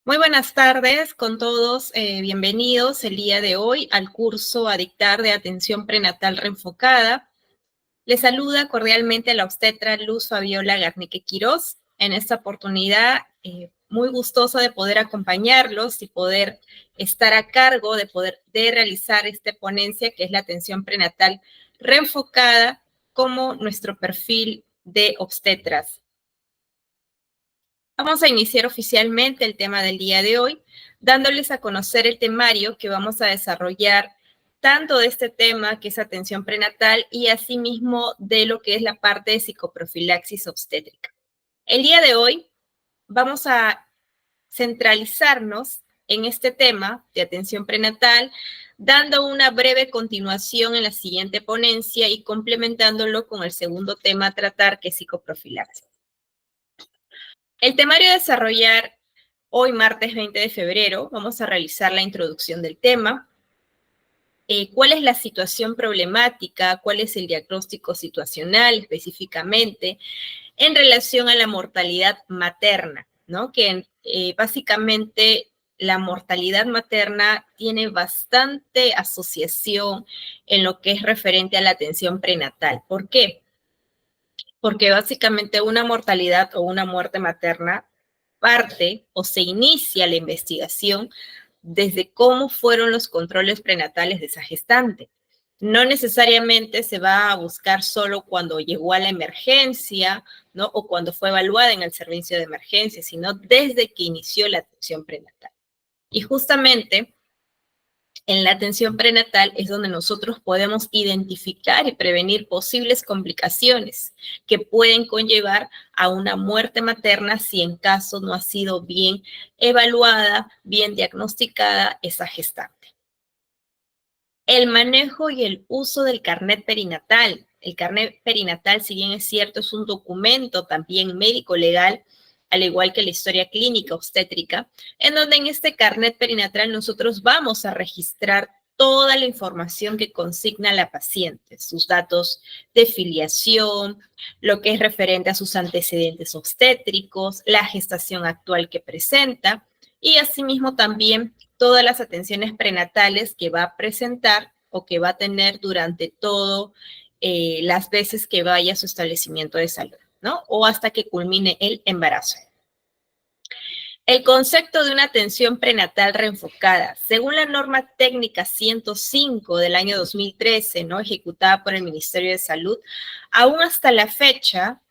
Muy buenas tardes con todos, bienvenidos el día de hoy al curso a dictar de atención prenatal reenfocada. Les saluda cordialmente la obstetra Luz Fabiola Garnique Quirós. En esta oportunidad, muy gustosa de poder acompañarlos y poder estar a cargo de realizar esta ponencia que es la atención prenatal reenfocada como nuestro perfil de obstetras. Vamos a iniciar oficialmente el tema del día de hoy, dándoles a conocer el temario que vamos a desarrollar tanto de este tema que es atención prenatal y asimismo de lo que es la parte de psicoprofilaxis obstétrica. El día de hoy vamos a centralizarnos en este tema de atención prenatal, dando una breve continuación en la siguiente ponencia y complementándolo con el segundo tema a tratar, que es psicoprofilaxis. El temario a desarrollar hoy, martes 20 de febrero, vamos a realizar la introducción del tema, cuál es la situación problemática, cuál es el diagnóstico situacional específicamente en relación a la mortalidad materna, ¿no? Que básicamente la mortalidad materna tiene bastante asociación en lo que es referente a la atención prenatal. ¿Por qué? Porque básicamente una mortalidad o una muerte materna parte o se inicia la investigación desde cómo fueron los controles prenatales de esa gestante. No necesariamente se va a buscar solo cuando llegó a la emergencia, ¿no? O cuando fue evaluada en el servicio de emergencia, sino desde que inició la atención prenatal. Y justamente en la atención prenatal es donde nosotros podemos identificar y prevenir posibles complicaciones que pueden conllevar a una muerte materna si en caso no ha sido bien evaluada, bien diagnosticada esa gestante. El manejo y el uso del carnet perinatal. El carnet perinatal, si bien es cierto, es un documento también médico legal, al igual que la historia clínica obstétrica, en donde en este carnet perinatal nosotros vamos a registrar toda la información que consigna la paciente, sus datos de filiación, lo que es referente a sus antecedentes obstétricos, la gestación actual que presenta y asimismo también todas las atenciones prenatales que va a presentar o que va a tener durante todo las veces que vaya a su establecimiento de salud, ¿no? O hasta que culmine el embarazo. El concepto de una atención prenatal reenfocada, según la norma técnica 105 del año 2013, ¿no? Ejecutada por el Ministerio de Salud, aún hasta la fecha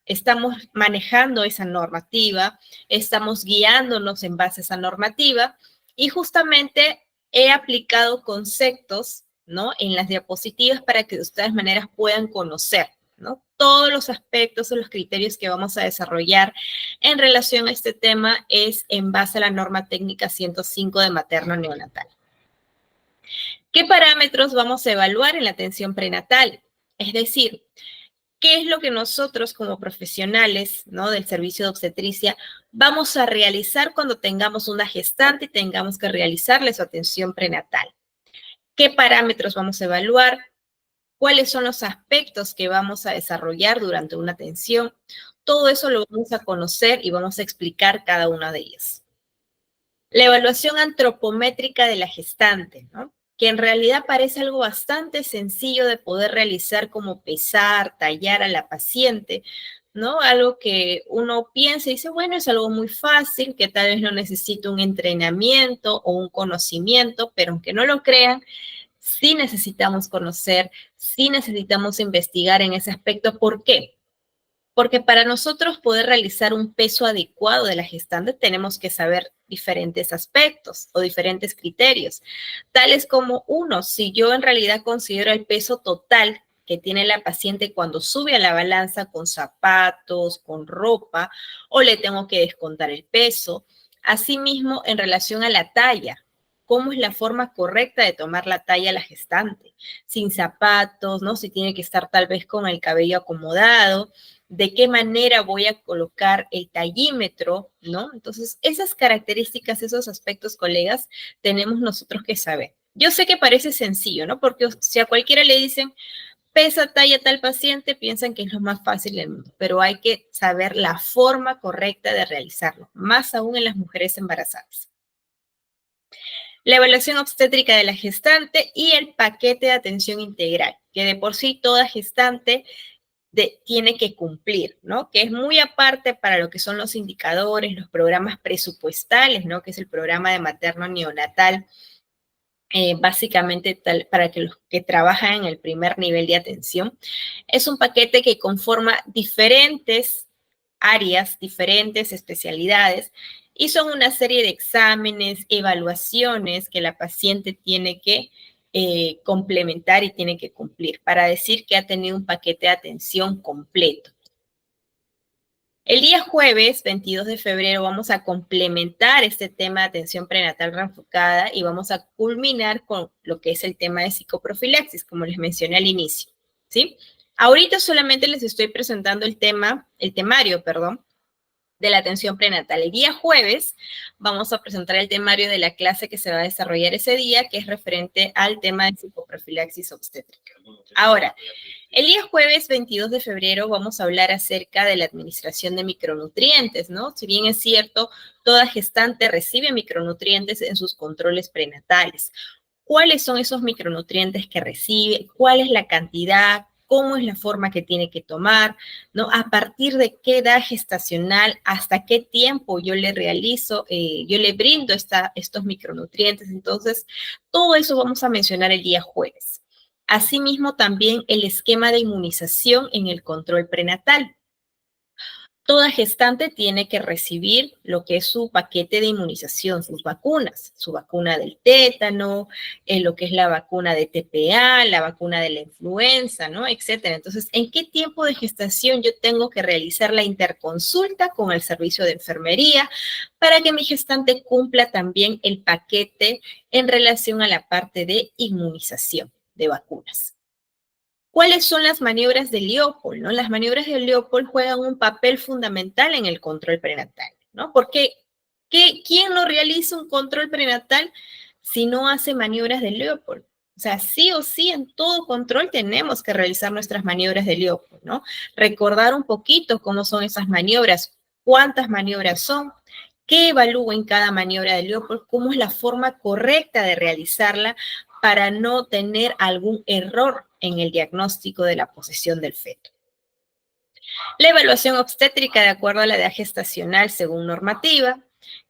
estamos manejando esa normativa, estamos guiándonos en base a esa normativa y justamente he aplicado conceptos, ¿no? En las diapositivas para que de ustedes maneras puedan conocer, ¿no? Todos los aspectos o los criterios que vamos a desarrollar en relación a este tema es en base a la norma técnica 105 de materno neonatal. ¿Qué parámetros vamos a evaluar en la atención prenatal? Es decir, ¿qué es lo que nosotros como profesionales, ¿no? Del servicio de obstetricia vamos a realizar cuando tengamos una gestante y tengamos que realizarle su atención prenatal? ¿Qué parámetros vamos a evaluar? ¿Cuáles son los aspectos que vamos a desarrollar durante una atención? Todo eso lo vamos a conocer y vamos a explicar cada una de ellas. La evaluación antropométrica de la gestante, ¿no? Que en realidad parece algo bastante sencillo de poder realizar, como pesar, tallar a la paciente, ¿no? Algo que uno piensa y dice, bueno, es algo muy fácil, que tal vez no necesita un entrenamiento o un conocimiento, pero aunque no lo crean, sí necesitamos conocer, sí necesitamos investigar en ese aspecto. ¿Por qué? Porque para nosotros poder realizar un peso adecuado de la gestante tenemos que saber diferentes aspectos o diferentes criterios, tales como uno, si yo en realidad considero el peso total que tiene la paciente cuando sube a la balanza con zapatos, con ropa, o le tengo que descontar el peso. Asimismo, en relación a la talla, ¿cómo es la forma correcta de tomar la talla a la gestante? Sin zapatos, ¿no? Si tiene que estar tal vez con el cabello acomodado, de qué manera voy a colocar el tallímetro, ¿no? Entonces, esas características, esos aspectos, colegas, tenemos nosotros que saber. Yo sé que parece sencillo, ¿no? Porque si a cualquiera le dicen, Pesa, talla tal paciente, piensan que es lo más fácil del mundo, pero hay que saber la forma correcta de realizarlo, más aún en las mujeres embarazadas. La evaluación obstétrica de la gestante y el paquete de atención integral, que de por sí toda gestante tiene que cumplir, ¿no? Que es muy aparte para lo que son los indicadores, los programas presupuestales, ¿no? Que es el programa de materno neonatal, básicamente para que los que trabajan en el primer nivel de atención. Es un paquete que conforma diferentes áreas, diferentes especialidades, y son una serie de exámenes, evaluaciones que la paciente tiene que complementar y tiene que cumplir para decir que ha tenido un paquete de atención completo. El día jueves 22 de febrero vamos a complementar este tema de atención prenatal reenfocada y vamos a culminar con lo que es el tema de psicoprofilaxis, como les mencioné al inicio, ¿sí? Ahorita solamente les estoy presentando el temario, de la atención prenatal. El día jueves vamos a presentar el temario de la clase que se va a desarrollar ese día, que es referente al tema de psicoprofilaxis obstétrica. Ahora, el día jueves 22 de febrero vamos a hablar acerca de la administración de micronutrientes, ¿no? Si bien es cierto, toda gestante recibe micronutrientes en sus controles prenatales. ¿Cuáles son esos micronutrientes que recibe? ¿Cuál es la cantidad? ¿Cómo es la forma que tiene que tomar? ¿No? A partir de qué edad gestacional, hasta qué tiempo yo le realizo, yo le brindo estos micronutrientes. Entonces, todo eso vamos a mencionar el día jueves. Asimismo, también el esquema de inmunización en el control prenatal. Toda gestante tiene que recibir lo que es su paquete de inmunización, sus vacunas, su vacuna del tétano, lo que es la vacuna de TPA, la vacuna de la influenza, ¿no? Etcétera. Entonces, ¿en qué tiempo de gestación yo tengo que realizar la interconsulta con el servicio de enfermería para que mi gestante cumpla también el paquete en relación a la parte de inmunización de vacunas? ¿Cuáles son las maniobras de Leopold? ¿No? Las maniobras de Leopold juegan un papel fundamental en el control prenatal, ¿no? Porque ¿quién no realiza un control prenatal si no hace maniobras de Leopold? O sea, sí o sí, en todo control tenemos que realizar nuestras maniobras de Leopold, ¿no? Recordar un poquito cómo son esas maniobras, cuántas maniobras son, qué evalúo en cada maniobra de Leopold, cómo es la forma correcta de realizarla para no tener algún error en el diagnóstico de la posesión del feto. La evaluación obstétrica de acuerdo a la edad gestacional según normativa.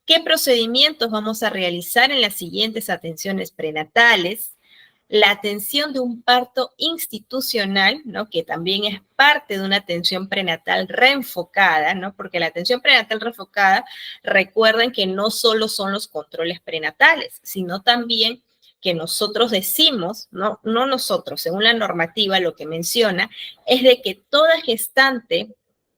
¿Qué procedimientos vamos a realizar en las siguientes atenciones prenatales? La atención de un parto institucional, ¿no? Que también es parte de una atención prenatal reenfocada, ¿no? Porque la atención prenatal reenfocada, recuerden que no solo son los controles prenatales, sino también que nosotros decimos, no nosotros, según la normativa lo que menciona, es de que toda gestante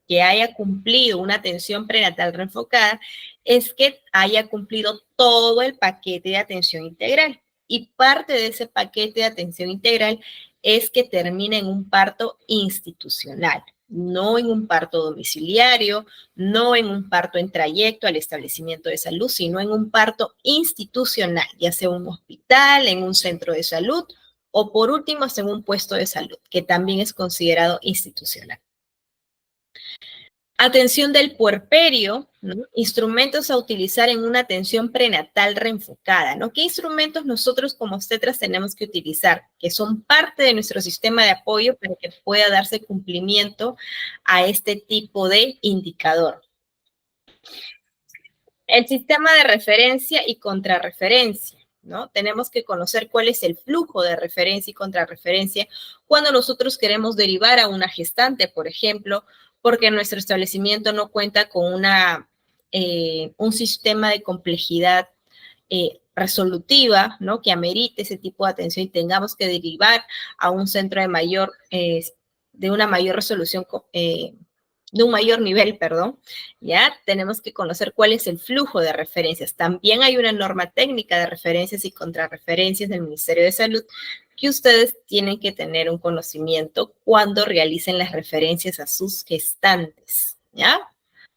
que haya cumplido una atención prenatal reenfocada es que haya cumplido todo el paquete de atención integral. Y parte de ese paquete de atención integral es que termine en un parto institucional, no en un parto domiciliario, no en un parto en trayecto al establecimiento de salud, sino en un parto institucional, ya sea un hospital, en un centro de salud o por último en un puesto de salud, que también es considerado institucional. Atención del puerperio, ¿no? Instrumentos a utilizar en una atención prenatal reenfocada, ¿no? ¿Qué instrumentos nosotros como obstetras tenemos que utilizar? Que son parte de nuestro sistema de apoyo para que pueda darse cumplimiento a este tipo de indicador. El sistema de referencia y contrarreferencia, ¿no? Tenemos que conocer cuál es el flujo de referencia y contrarreferencia cuando nosotros queremos derivar a una gestante, por ejemplo, porque nuestro establecimiento no cuenta con un sistema de complejidad resolutiva, ¿no? Que amerite ese tipo de atención y tengamos que derivar a un centro de una mayor resolución, de un mayor nivel, perdón, ya tenemos que conocer cuál es el flujo de referencias. También hay una norma técnica de referencias y contrarreferencias del Ministerio de Salud que ustedes tienen que tener un conocimiento cuando realicen las referencias a sus gestantes, ¿ya?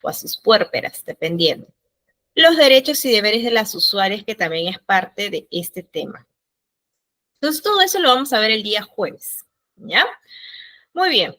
O a sus puérperas, dependiendo. Los derechos y deberes de las usuarias, que también es parte de este tema. Entonces, todo eso lo vamos a ver el día jueves, ¿Ya? Muy bien.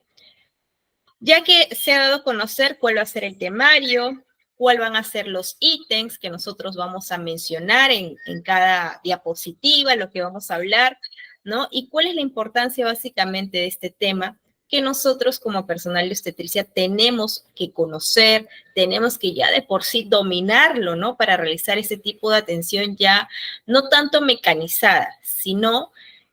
Ya que se ha dado a conocer cuál va a ser el temario, cuál van a ser los ítems que nosotros vamos a mencionar en cada diapositiva, lo que vamos a hablar, ¿no? Y cuál es la importancia básicamente de este tema que nosotros como personal de obstetricia tenemos que conocer, tenemos que ya de por sí dominarlo, ¿no? Para realizar ese tipo de atención ya no tanto mecanizada, sino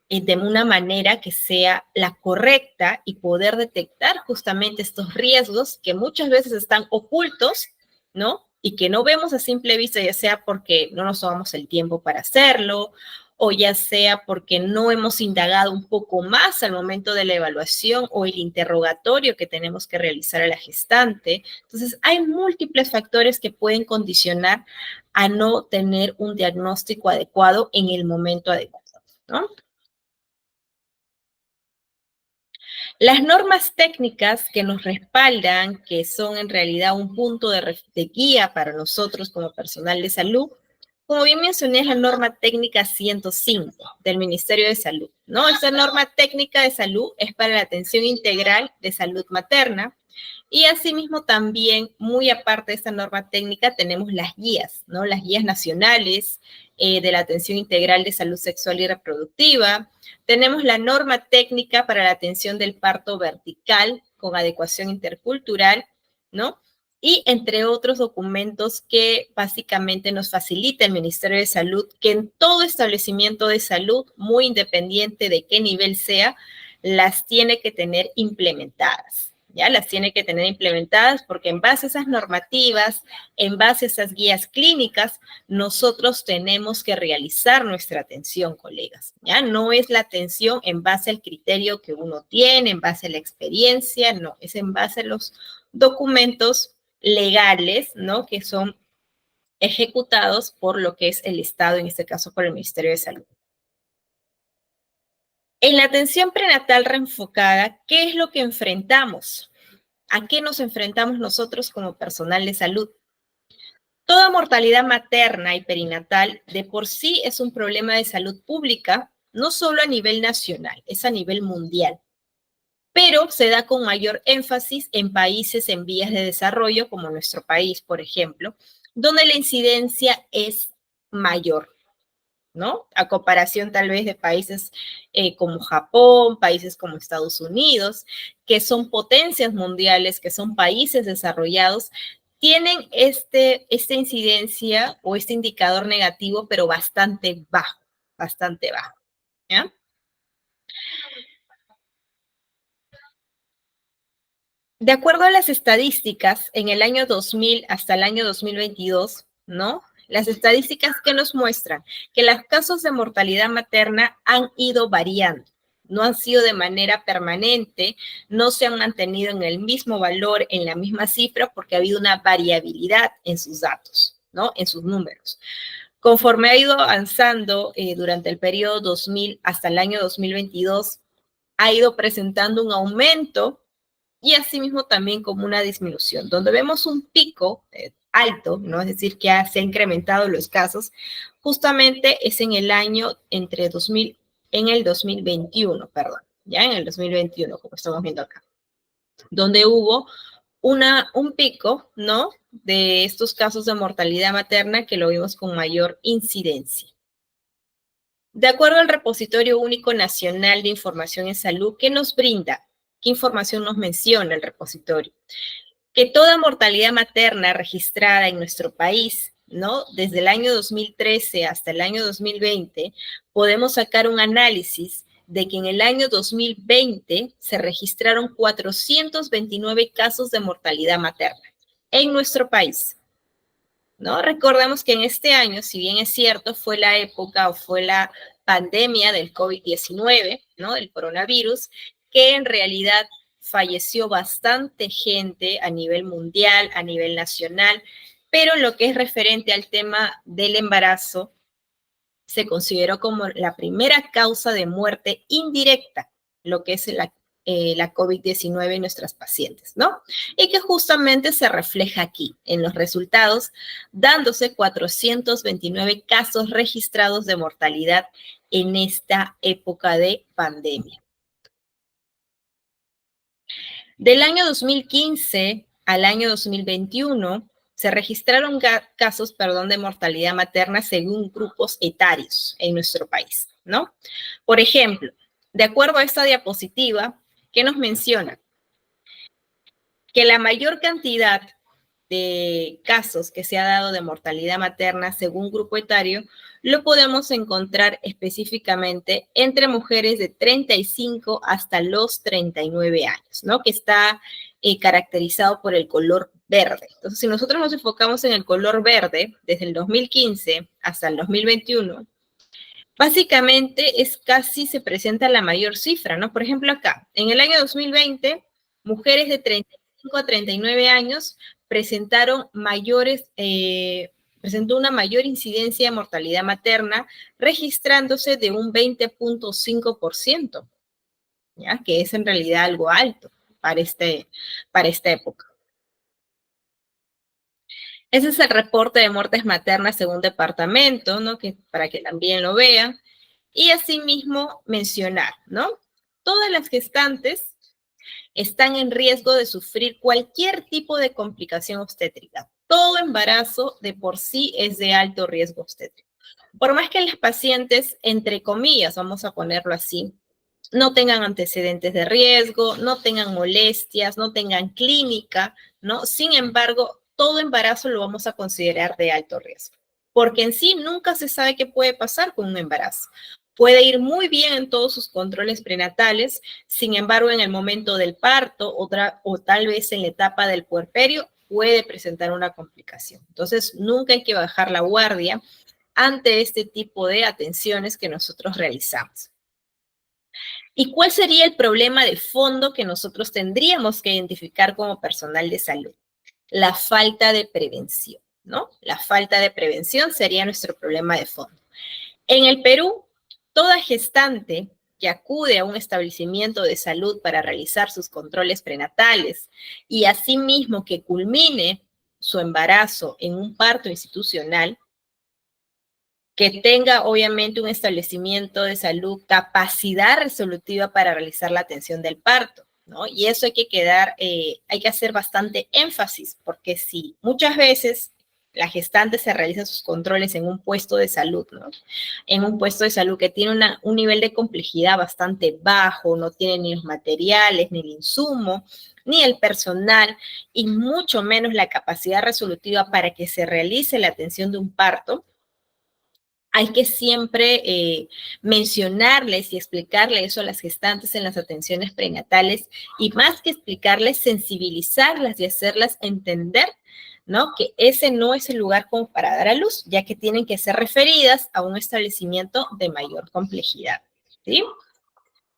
de una manera que sea la correcta y poder detectar justamente estos riesgos que muchas veces están ocultos, ¿no? Y que no vemos a simple vista, ya sea porque no nos tomamos el tiempo para hacerlo, o ya sea porque no hemos indagado un poco más al momento de la evaluación o el interrogatorio que tenemos que realizar a la gestante. Entonces, hay múltiples factores que pueden condicionar a no tener un diagnóstico adecuado en el momento adecuado, ¿no? Las normas técnicas que nos respaldan, que son en realidad un punto de guía para nosotros como personal de salud, como bien mencioné, es la norma técnica 105 del Ministerio de Salud, ¿no? Esta norma técnica de salud es para la atención integral de salud materna, y asimismo también, muy aparte de esta norma técnica, tenemos las guías, ¿no? Las guías nacionales de la atención integral de salud sexual y reproductiva. Tenemos la norma técnica para la atención del parto vertical con adecuación intercultural, ¿no? Y entre otros documentos que básicamente nos facilita el Ministerio de Salud, que en todo establecimiento de salud, muy independiente de qué nivel sea, las tiene que tener implementadas. Ya las tiene que tener implementadas porque en base a esas normativas, en base a esas guías clínicas, nosotros tenemos que realizar nuestra atención, colegas. Ya no es la atención en base al criterio que uno tiene, en base a la experiencia, no, es en base a los documentos legales, ¿no? Que son ejecutados por lo que es el Estado, en este caso por el Ministerio de Salud. En la atención prenatal reenfocada, ¿qué es lo que enfrentamos? ¿A qué nos enfrentamos nosotros como personal de salud? Toda mortalidad materna y perinatal de por sí es un problema de salud pública, no solo a nivel nacional, es a nivel mundial, pero se da con mayor énfasis en países en vías de desarrollo, como nuestro país, por ejemplo, donde la incidencia es mayor, ¿no? A comparación tal vez de países como Japón, países como Estados Unidos, que son potencias mundiales, que son países desarrollados, tienen esta incidencia o este indicador negativo, pero bastante bajo, bastante bajo, ¿ya? De acuerdo a las estadísticas, en el año 2000 hasta el año 2022, ¿no? Las estadísticas que nos muestran que los casos de mortalidad materna han ido variando, no han sido de manera permanente, no se han mantenido en el mismo valor, en la misma cifra, porque ha habido una variabilidad en sus datos, ¿no? En sus números. Conforme ha ido avanzando durante el periodo 2000 hasta el año 2022, ha ido presentando un aumento y asimismo también como una disminución, donde vemos un pico alto, ¿no? Es decir, que se han incrementado los casos, justamente es en el año entre 2000, en el 2021, perdón, ya en el 2021, como estamos viendo acá, donde hubo un pico, ¿no? De estos casos de mortalidad materna que lo vimos con mayor incidencia. De acuerdo al Repositorio Único Nacional de Información en Salud, ¿qué nos brinda? ¿Qué información nos menciona el repositorio? Que toda mortalidad materna registrada en nuestro país, ¿no? Desde el año 2013 hasta el año 2020, podemos sacar un análisis de que en el año 2020 se registraron 429 casos de mortalidad materna en nuestro país. ¿No? Recordemos que en este año, si bien es cierto, fue la época o fue la pandemia del COVID-19, ¿no? Del coronavirus, que en realidad falleció bastante gente a nivel mundial, a nivel nacional, pero en lo que es referente al tema del embarazo, se consideró como la primera causa de muerte indirecta, lo que es la COVID-19 en nuestras pacientes, ¿no? Y que justamente se refleja aquí en los resultados, dándose 429 casos registrados de mortalidad en esta época de pandemia. Del año 2015 al año 2021 se registraron casos, de mortalidad materna según grupos etarios en nuestro país, ¿no? Por ejemplo, de acuerdo a esta diapositiva, ¿qué nos menciona? Que la mayor cantidad de casos que se ha dado de mortalidad materna según grupo etario lo podemos encontrar específicamente entre mujeres de 35 hasta los 39 años, ¿no? Que está caracterizado por el color verde. Entonces, si nosotros nos enfocamos en el color verde, desde el 2015 hasta el 2021, básicamente es casi se presenta la mayor cifra, ¿no? Por ejemplo, acá, en el año 2020, mujeres de 35 a 39 años presentaron presentó una mayor incidencia de mortalidad materna, registrándose de un 20.5%, ¿ya? Que es en realidad algo alto para esta época. Ese es el reporte de muertes maternas según departamento, ¿no? Que, para que también lo vean. Y asimismo mencionar, ¿no? Todas las gestantes están en riesgo de sufrir cualquier tipo de complicación obstétrica. Todo embarazo de por sí es de alto riesgo obstétrico. Por más que las pacientes, entre comillas, vamos a ponerlo así, no tengan antecedentes de riesgo, no tengan molestias, no tengan clínica, ¿no? Sin embargo, todo embarazo lo vamos a considerar de alto riesgo, porque en sí nunca se sabe qué puede pasar con un embarazo. Puede ir muy bien en todos sus controles prenatales, sin embargo, en el momento del parto o tal vez en la etapa del puerperio, puede presentar una complicación. Entonces, nunca hay que bajar la guardia ante este tipo de atenciones que nosotros realizamos. ¿Y cuál sería el problema de fondo que nosotros tendríamos que identificar como personal de salud? La falta de prevención, ¿no? La falta de prevención sería nuestro problema de fondo. En el Perú, toda gestante que acude a un establecimiento de salud para realizar sus controles prenatales y asimismo que culmine su embarazo en un parto institucional, que tenga obviamente un establecimiento de salud capacidad resolutiva para realizar la atención del parto, ¿no? Y eso hay que hacer bastante énfasis, porque si muchas veces la gestante se realiza sus controles en un puesto de salud, ¿no? En un puesto de salud que tiene un nivel de complejidad bastante bajo, no tiene ni los materiales, ni el insumo, ni el personal, y mucho menos la capacidad resolutiva para que se realice la atención de un parto, hay que siempre mencionarles y explicarle eso a las gestantes en las atenciones prenatales y más que explicarles, sensibilizarlas y hacerlas entender, ¿no? Que ese no es el lugar como para dar a luz, ya que tienen que ser referidas a un establecimiento de mayor complejidad, ¿sí?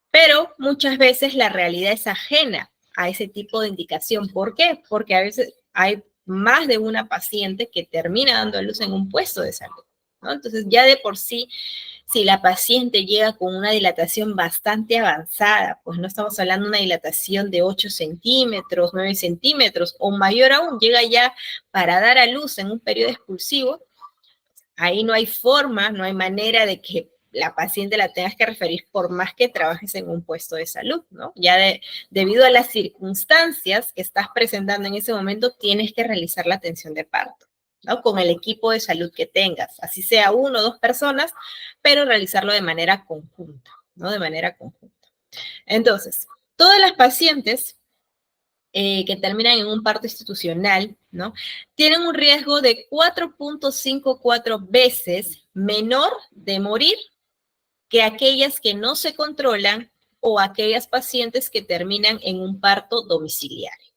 Pero muchas veces la realidad es ajena a ese tipo de indicación. ¿Por qué? Porque a veces hay más de una paciente que termina dando a luz en un puesto de salud, ¿no? Entonces, ya de por sí, si la paciente llega con una dilatación bastante avanzada, pues no estamos hablando de una dilatación de 8 centímetros, 9 centímetros o mayor aún, llega ya para dar a luz en un periodo expulsivo, ahí no hay forma, no hay manera de que la paciente la tengas que referir por más que trabajes en un puesto de salud, ¿no? Ya debido a las circunstancias que estás presentando en ese momento, tienes que realizar la atención de parto, ¿no? Con el equipo de salud que tengas, así sea 1 o 2 personas, pero realizarlo de manera conjunta, ¿no? De manera conjunta. Entonces, todas las pacientes que terminan en un parto institucional, ¿no? Tienen un riesgo de 4.54 veces menor de morir que aquellas que no se controlan o aquellas pacientes que terminan en un parto domiciliario.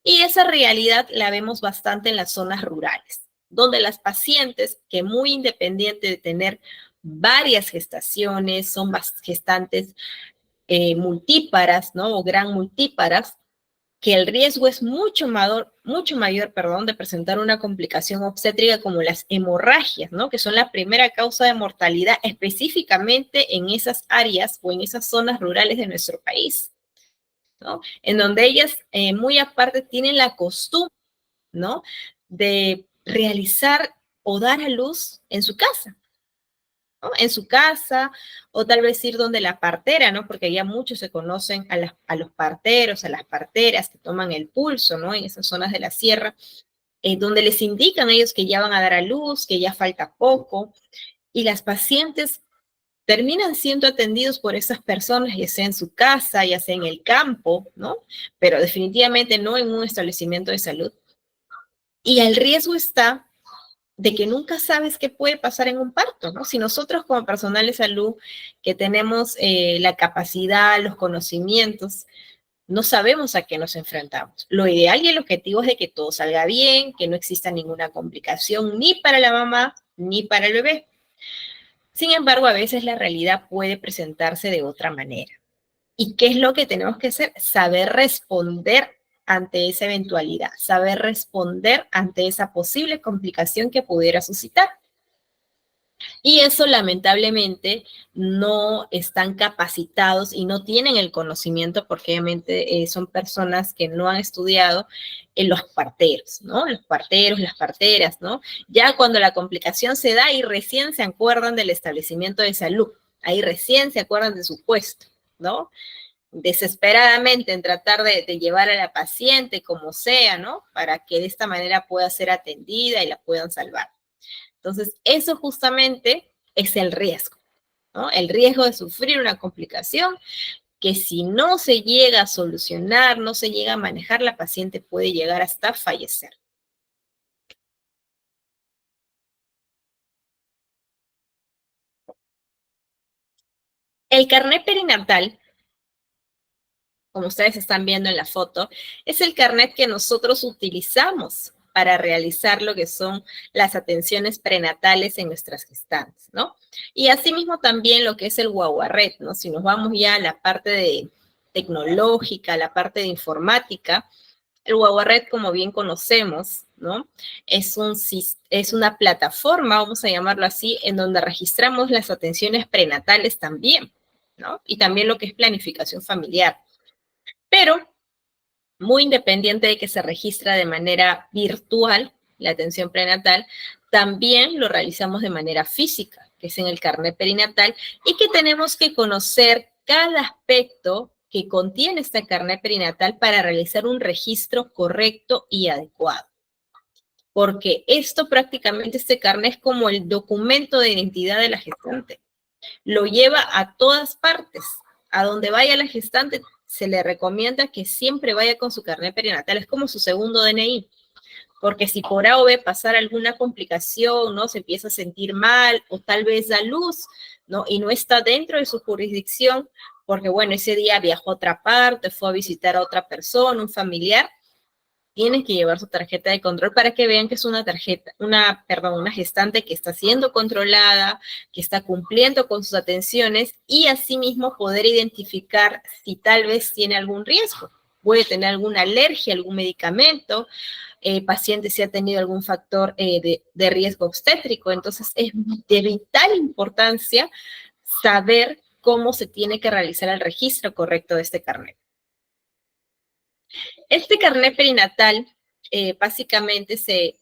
Y esa realidad la vemos bastante en las zonas rurales, donde las pacientes que muy independiente de tener varias gestaciones, son gestantes multíparas, ¿no? O gran multíparas, que el riesgo es mucho mayor, de presentar una complicación obstétrica como las hemorragias, ¿no? Que son la primera causa de mortalidad específicamente en esas áreas o en esas zonas rurales de nuestro país, ¿no? En donde ellas muy aparte tienen la costumbre, ¿no? De realizar o dar a luz en su casa. ¿no? En su casa, o tal vez ir donde la partera, ¿no? Porque ya muchos se conocen a los parteros, a las parteras que toman el pulso, ¿no? En esas zonas de la sierra, donde les indican a ellos que ya van a dar a luz, que ya falta poco, y las pacientes terminan siendo atendidos por esas personas, ya sea en su casa, ya sea en el campo, ¿no? Pero definitivamente no en un establecimiento de salud. Y el riesgo está de que nunca sabes qué puede pasar en un parto, ¿no? Si nosotros como personal de salud que tenemos la capacidad, los conocimientos, no sabemos a qué nos enfrentamos. Lo ideal y el objetivo es de que todo salga bien, que no exista ninguna complicación ni para la mamá ni para el bebé. Sin embargo, a veces la realidad puede presentarse de otra manera. ¿Y qué es lo que tenemos que hacer? Saber responder ante esa eventualidad, saber responder ante esa posible complicación que pudiera suscitar. Y eso lamentablemente no están capacitados y no tienen el conocimiento porque obviamente son personas que no han estudiado en los parteros, ¿no? Los parteros, las parteras, ¿no? Ya cuando la complicación se da y recién se acuerdan del establecimiento de salud, ahí recién se acuerdan de su puesto, ¿no? Desesperadamente en tratar de llevar a la paciente como sea, ¿no? Para que de esta manera pueda ser atendida y la puedan salvar. Entonces, eso justamente es el riesgo, ¿no? El riesgo de sufrir una complicación que si no se llega a solucionar, no se llega a manejar, la paciente puede llegar hasta fallecer. El carnet perinatal, como ustedes están viendo en la foto, es el carnet que nosotros utilizamos para realizar lo que son las atenciones prenatales en nuestras gestantes, ¿no? Y asimismo también lo que es el Guaguaret, ¿no? Si nos vamos ya a la parte de tecnológica, la parte de informática, el Guaguaret, como bien conocemos, ¿no? Es una plataforma, vamos a llamarlo así, en donde registramos las atenciones prenatales también, ¿no? Y también lo que es planificación familiar. Pero muy independiente de que se registra de manera virtual la atención prenatal, también lo realizamos de manera física, que es en el carnet perinatal, y que tenemos que conocer cada aspecto que contiene este carnet perinatal para realizar un registro correcto y adecuado. Porque esto prácticamente, este carnet es como el documento de identidad de la gestante. Lo lleva a todas partes. A donde vaya la gestante, se le recomienda que siempre vaya con su carnet perinatal. Es como su segundo DNI. Porque si por A o B pasara alguna complicación, ¿no? Se empieza a sentir mal o tal vez da luz, ¿no? Y no está dentro de su jurisdicción, porque bueno, ese día viajó a otra parte, fue a visitar a otra persona, un familiar, tienen que llevar su tarjeta de control para que vean que es una una gestante que está siendo controlada, que está cumpliendo con sus atenciones y asimismo poder identificar si tal vez tiene algún riesgo. Puede tener alguna alergia, algún medicamento, paciente si ha tenido algún factor de riesgo obstétrico. Entonces es de vital importancia saber cómo se tiene que realizar el registro correcto de este carnet. Este carnet perinatal básicamente se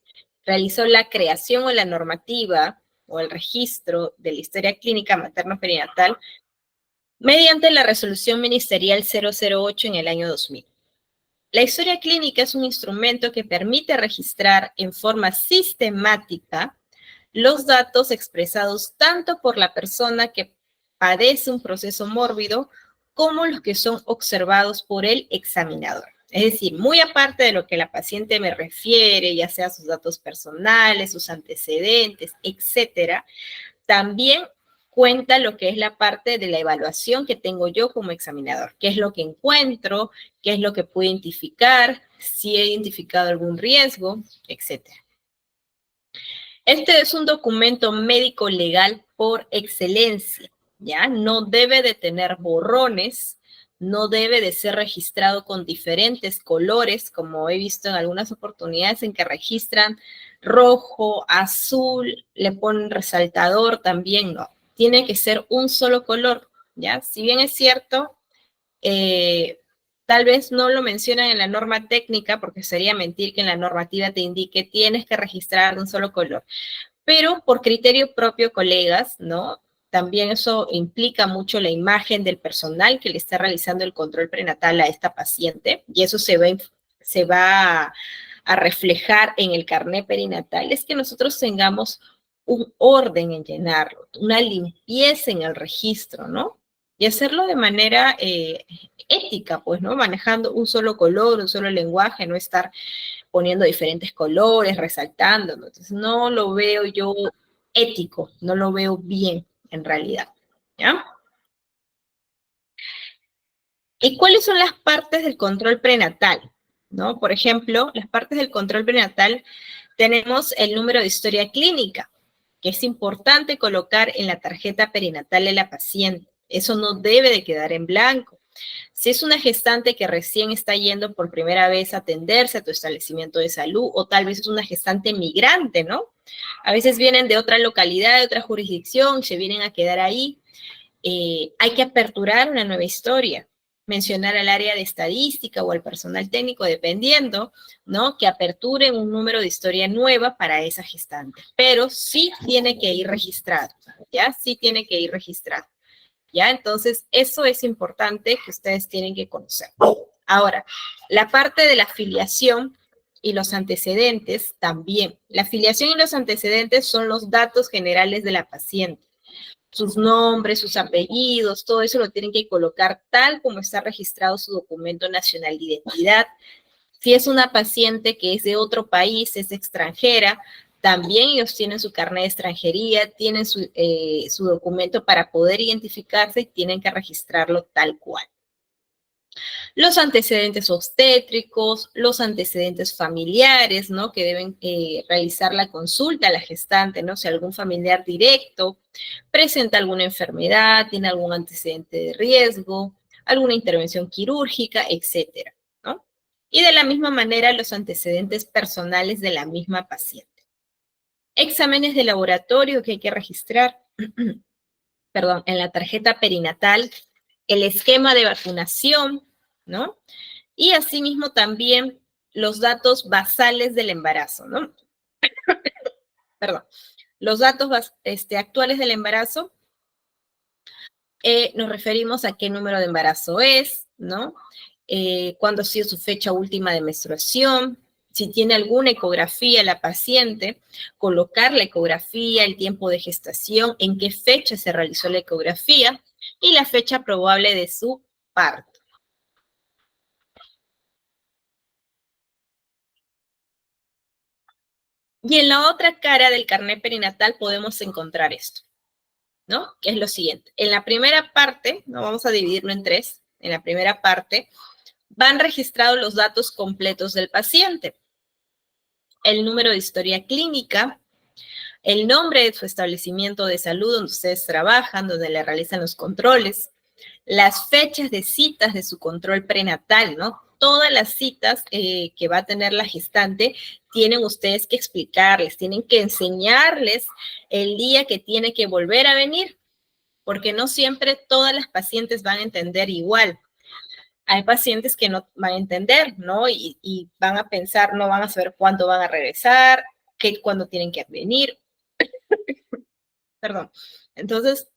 realizó la creación o la normativa o el registro de la historia clínica materno-perinatal mediante la resolución ministerial 008 en el año 2000. La historia clínica es un instrumento que permite registrar en forma sistemática los datos expresados tanto por la persona que padece un proceso mórbido como los que son observados por el examinador. Es decir, muy aparte de lo que la paciente me refiere, ya sea sus datos personales, sus antecedentes, etcétera, también cuenta lo que es la parte de la evaluación que tengo yo como examinador, qué es lo que encuentro, qué es lo que puedo identificar, si he identificado algún riesgo, etcétera. Este es un documento médico legal por excelencia, ¿ya? No debe de tener borrones, no debe de ser registrado con diferentes colores, como he visto en algunas oportunidades en que registran rojo, azul, le ponen resaltador, también no. Tiene que ser un solo color, ¿ya? Si bien es cierto, tal vez no lo mencionan en la norma técnica, porque sería mentir que en la normativa te indique tienes que registrar de un solo color. Pero por criterio propio, colegas, ¿no? también eso implica mucho la imagen del personal que le está realizando el control prenatal a esta paciente, y eso se va a reflejar en el carnet perinatal, es que nosotros tengamos un orden en llenarlo, una limpieza en el registro, ¿no? Y hacerlo de manera ética, pues, ¿no? Manejando un solo color, un solo lenguaje, no estar poniendo diferentes colores, resaltando. Entonces, no lo veo yo ético, no lo veo bien en realidad, ¿ya? ¿Y cuáles son las partes del control prenatal? ¿No? Por ejemplo, las partes del control prenatal tenemos el número de historia clínica, que es importante colocar en la tarjeta perinatal de la paciente. Eso no debe de quedar en blanco. Si es una gestante que recién está yendo por primera vez a atenderse a tu establecimiento de salud, o tal vez es una gestante migrante, ¿no? A veces vienen de otra localidad, de otra jurisdicción, se vienen a quedar ahí. Hay que aperturar una nueva historia, mencionar al área de estadística o al personal técnico, dependiendo, ¿no? Que aperturen un número de historia nueva para esa gestante, pero sí tiene que ir registrado, ¿ya? Sí tiene que ir registrado, ¿ya? Entonces, eso es importante que ustedes tienen que conocer. Ahora, la parte de la afiliación y los antecedentes también. La afiliación y los antecedentes son los datos generales de la paciente, sus nombres, sus apellidos, todo eso lo tienen que colocar tal como está registrado su documento nacional de identidad. Si es una paciente que es de otro país, es extranjera, también ellos tienen su carnet de extranjería, tienen su documento para poder identificarse y tienen que registrarlo tal cual. Los antecedentes obstétricos, los antecedentes familiares, ¿no? Que deben realizar la consulta a la gestante, ¿no? Si algún familiar directo presenta alguna enfermedad, tiene algún antecedente de riesgo, alguna intervención quirúrgica, etcétera, ¿no? Y de la misma manera, los antecedentes personales de la misma paciente. Exámenes de laboratorio que hay que registrar, perdón, en la tarjeta perinatal, el esquema de vacunación, ¿no? Y asimismo también los datos basales del embarazo, ¿no? Perdón, los datos actuales del embarazo, nos referimos a qué número de embarazo es, ¿no? Cuándo ha sido su fecha última de menstruación, si tiene alguna ecografía la paciente, colocar la ecografía, el tiempo de gestación, en qué fecha se realizó la ecografía y la fecha probable de su parto. Y en la otra cara del carnet perinatal podemos encontrar esto, ¿no? Que es lo siguiente. En la primera parte, no vamos a dividirlo en tres, en la primera parte van registrados los datos completos del paciente, el número de historia clínica, el nombre de su establecimiento de salud donde ustedes trabajan, donde le realizan los controles, las fechas de citas de su control prenatal, ¿no? Todas las citas que va a tener la gestante tienen ustedes que explicarles, tienen que enseñarles el día que tiene que volver a venir, porque no siempre todas las pacientes van a entender igual. Hay pacientes que no van a entender, ¿no? Y van a pensar, no van a saber cuándo van a regresar, cuándo tienen que venir, perdón. Entonces,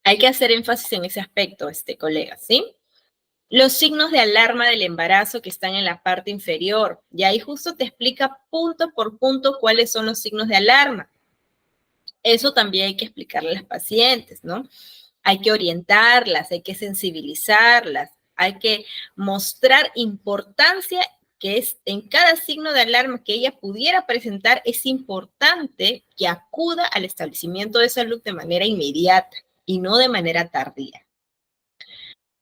hay que hacer énfasis en ese aspecto, colega, ¿sí? Los signos de alarma del embarazo que están en la parte inferior, y ahí justo te explica punto por punto cuáles son los signos de alarma. Eso también hay que explicarle a las pacientes, ¿no? Hay que orientarlas, hay que sensibilizarlas, hay que mostrar importancia que es en cada signo de alarma que ella pudiera presentar, es importante que acuda al establecimiento de salud de manera inmediata y no de manera tardía.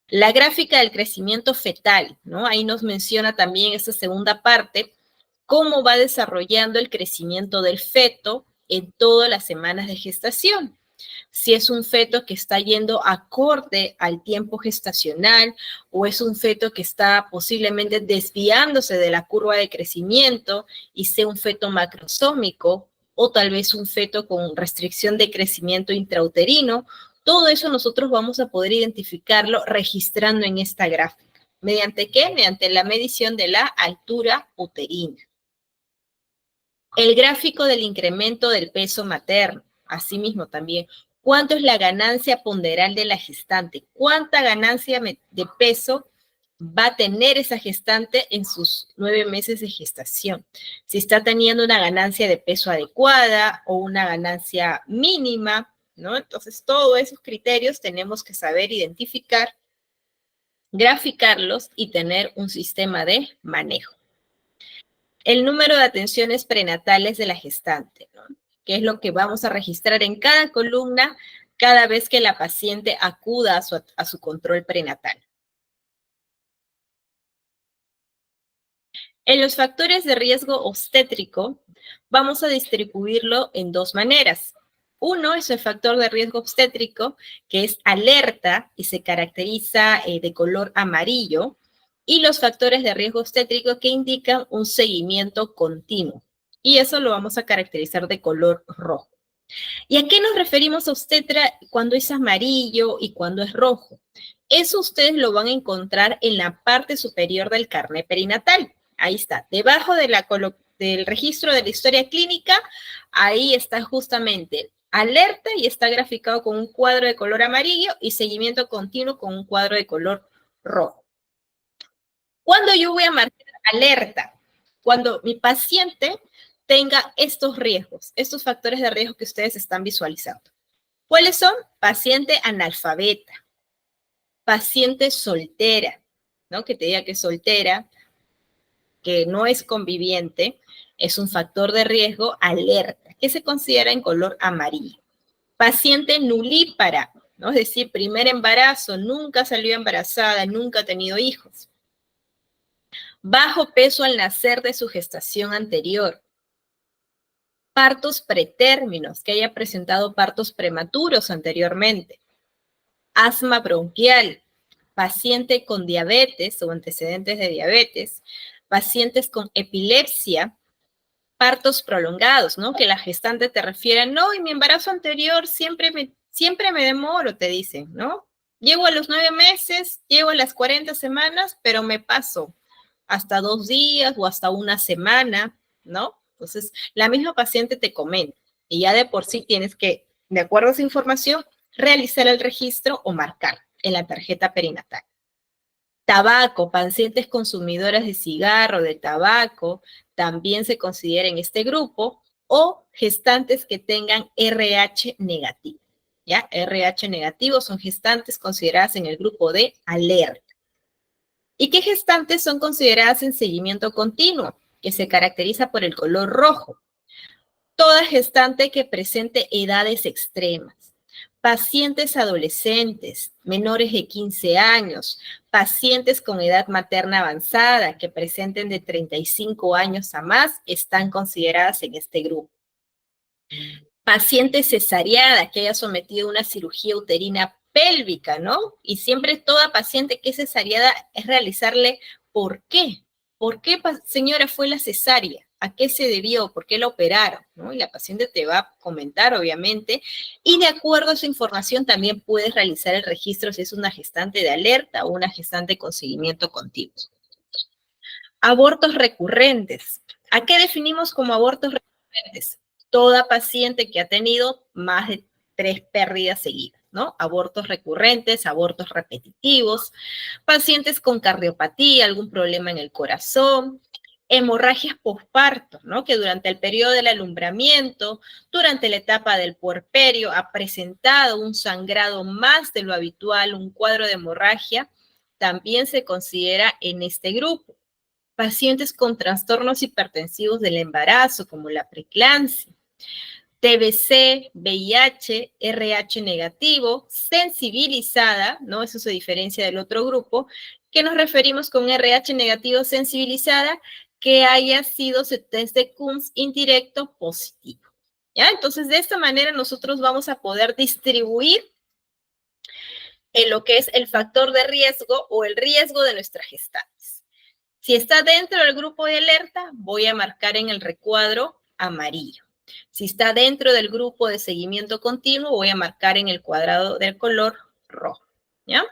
La gráfica del crecimiento fetal, ¿no? Ahí nos menciona también esta segunda parte, cómo va desarrollando el crecimiento del feto en todas las semanas de gestación. Si es un feto que está yendo acorde al tiempo gestacional o es un feto que está posiblemente desviándose de la curva de crecimiento y sea un feto macrosómico o tal vez un feto con restricción de crecimiento intrauterino, todo eso nosotros vamos a poder identificarlo registrando en esta gráfica. ¿Mediante qué? Mediante la medición de la altura uterina. El gráfico del incremento del peso materno, asimismo también, ¿Cuánto es la ganancia ponderal de la gestante? ¿Cuánta ganancia de peso va a tener esa gestante en sus 9 meses de gestación? Si está teniendo una ganancia de peso adecuada o una ganancia mínima, ¿no? Entonces, todos esos criterios tenemos que saber identificar, graficarlos y tener un sistema de manejo. El número de atenciones prenatales de la gestante, ¿no? Que es lo que vamos a registrar en cada columna cada vez que la paciente acuda a su control prenatal. En los factores de riesgo obstétrico, vamos a distribuirlo en dos maneras. Uno es el factor de riesgo obstétrico, que es alerta y se caracteriza de color amarillo, y los factores de riesgo obstétrico que indican un seguimiento continuo. Y eso lo vamos a caracterizar de color rojo. ¿Y a qué nos referimos obstetra cuando es amarillo y cuando es rojo? Eso ustedes lo van a encontrar en la parte superior del carnet perinatal. Ahí está, debajo de del registro de la historia clínica, ahí está justamente alerta y está graficado con un cuadro de color amarillo y seguimiento continuo con un cuadro de color rojo. ¿Cuándo yo voy a marcar alerta? Cuando mi paciente tenga estos riesgos, estos factores de riesgo que ustedes están visualizando. ¿Cuáles son? Paciente analfabeta, paciente soltera, ¿no? Que te diga que es soltera, que no es conviviente, es un factor de riesgo alerta, que se considera en color amarillo. Paciente nulípara, ¿no? Es decir, primer embarazo, nunca salió embarazada, nunca ha tenido hijos. Bajo peso al nacer de su gestación anterior. Partos pretérminos, que haya presentado partos prematuros anteriormente. Asma bronquial, paciente con diabetes o antecedentes de diabetes, pacientes con epilepsia, partos prolongados, ¿no? Que la gestante te refiere, no, en mi embarazo anterior siempre me demoro, te dicen, ¿no? Llego a los 9 meses, llego a las 40 semanas, pero me paso hasta 2 días o hasta una semana, ¿no? Entonces, la misma paciente te comenta y ya de por sí tienes que, de acuerdo a esa información, realizar el registro o marcar en la tarjeta perinatal. Tabaco, pacientes consumidoras de cigarro, de tabaco, también se considera en este grupo, o gestantes que tengan RH negativo. ¿Ya? RH negativo son gestantes consideradas en el grupo de alerta. ¿Y qué gestantes son consideradas en seguimiento continuo? Que se caracteriza por el color rojo. Toda gestante que presente edades extremas. Pacientes adolescentes, menores de 15 años, pacientes con edad materna avanzada que presenten de 35 años a más, están consideradas en este grupo. Paciente cesariada que haya sometido a una cirugía uterina pélvica, ¿no? Y siempre toda paciente que es cesariada es realizarle ¿por qué? ¿Por qué, señora, fue la cesárea? ¿A qué se debió? ¿Por qué la operaron? ¿No? Y la paciente te va a comentar, obviamente, y de acuerdo a esa información también puedes realizar el registro si es una gestante de alerta o una gestante con seguimiento continuo. Abortos recurrentes. ¿A qué definimos como abortos recurrentes? Toda paciente que ha tenido más de 3 pérdidas seguidas, ¿no? Abortos recurrentes, abortos repetitivos, pacientes con cardiopatía, algún problema en el corazón, hemorragias posparto, ¿no? Que durante el periodo del alumbramiento, durante la etapa del puerperio, ha presentado un sangrado más de lo habitual, un cuadro de hemorragia, también se considera en este grupo. Pacientes con trastornos hipertensivos del embarazo, como la preeclampsia, TBC, VIH, RH negativo, sensibilizada, ¿no? Eso se diferencia del otro grupo, que nos referimos con RH negativo sensibilizada, que haya sido test de Coombs indirecto positivo. ¿Ya? Entonces, de esta manera nosotros vamos a poder distribuir en lo que es el factor de riesgo o el riesgo de nuestras gestantes. Si está dentro del grupo de alerta, voy a marcar en el recuadro amarillo. Si está dentro del grupo de seguimiento continuo, voy a marcar en el cuadrado del color rojo. ¿Ya?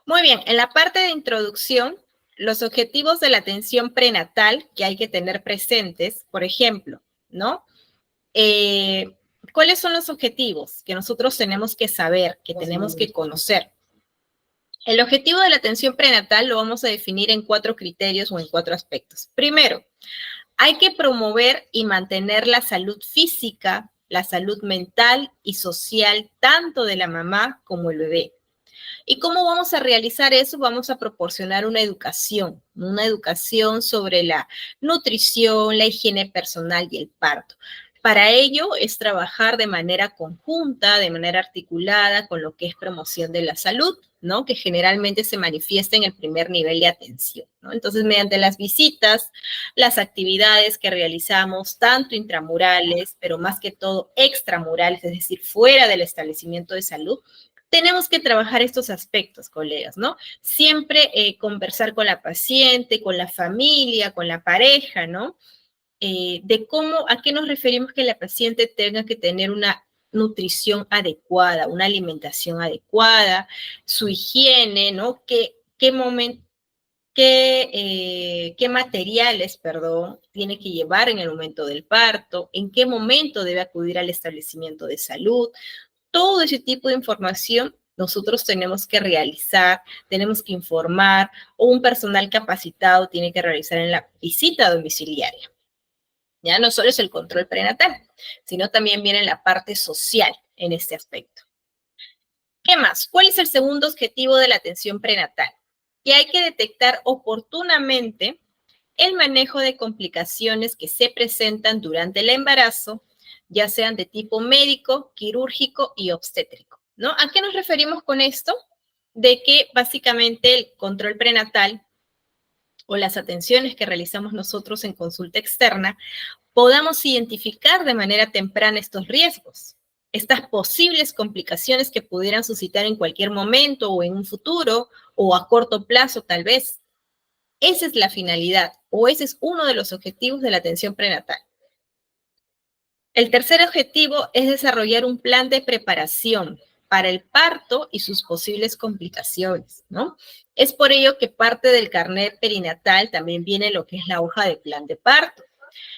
Muy bien, en la parte de introducción, los objetivos de la atención prenatal que hay que tener presentes, por ejemplo, ¿no? ¿Cuáles son los objetivos que nosotros tenemos que saber, que tenemos que conocer? El objetivo de la atención prenatal lo vamos a definir en 4 criterios o en 4 aspectos. Primero, hay que promover y mantener la salud física, la salud mental y social, tanto de la mamá como el bebé. ¿Y cómo vamos a realizar eso? Vamos a proporcionar una educación sobre la nutrición, la higiene personal y el parto. Para ello es trabajar de manera conjunta, de manera articulada con lo que es promoción de la salud, ¿no? Que generalmente se manifiesta en el primer nivel de atención, ¿no? Entonces, mediante las visitas, las actividades que realizamos, tanto intramurales, pero más que todo extramurales, es decir, fuera del establecimiento de salud, tenemos que trabajar estos aspectos, colegas, ¿no? Siempre conversar con la paciente, con la familia, con la pareja, ¿no? De cómo, a qué nos referimos que la paciente tenga que tener una nutrición adecuada, una alimentación adecuada, su higiene, ¿no? ¿Qué momento, qué materiales, perdón, tiene que llevar en el momento del parto, en qué momento debe acudir al establecimiento de salud? Todo ese tipo de información nosotros tenemos que realizar, tenemos que informar, o un personal capacitado tiene que realizar en la visita domiciliaria. Ya no solo es el control prenatal, sino también viene la parte social en este aspecto. ¿Qué más? ¿Cuál es el segundo objetivo de la atención prenatal? Que hay que detectar oportunamente el manejo de complicaciones que se presentan durante el embarazo, ya sean de tipo médico, quirúrgico y obstétrico, ¿no? ¿A qué nos referimos con esto? De que básicamente el control prenatal o las atenciones que realizamos nosotros en consulta externa podamos identificar de manera temprana estos riesgos, estas posibles complicaciones que pudieran suscitar en cualquier momento o en un futuro o a corto plazo tal vez. Esa es la finalidad o ese es uno de los objetivos de la atención prenatal. El tercer objetivo es desarrollar un plan de preparación para el parto y sus posibles complicaciones, ¿no? Es por ello que parte del carnet perinatal también viene lo que es la hoja de plan de parto.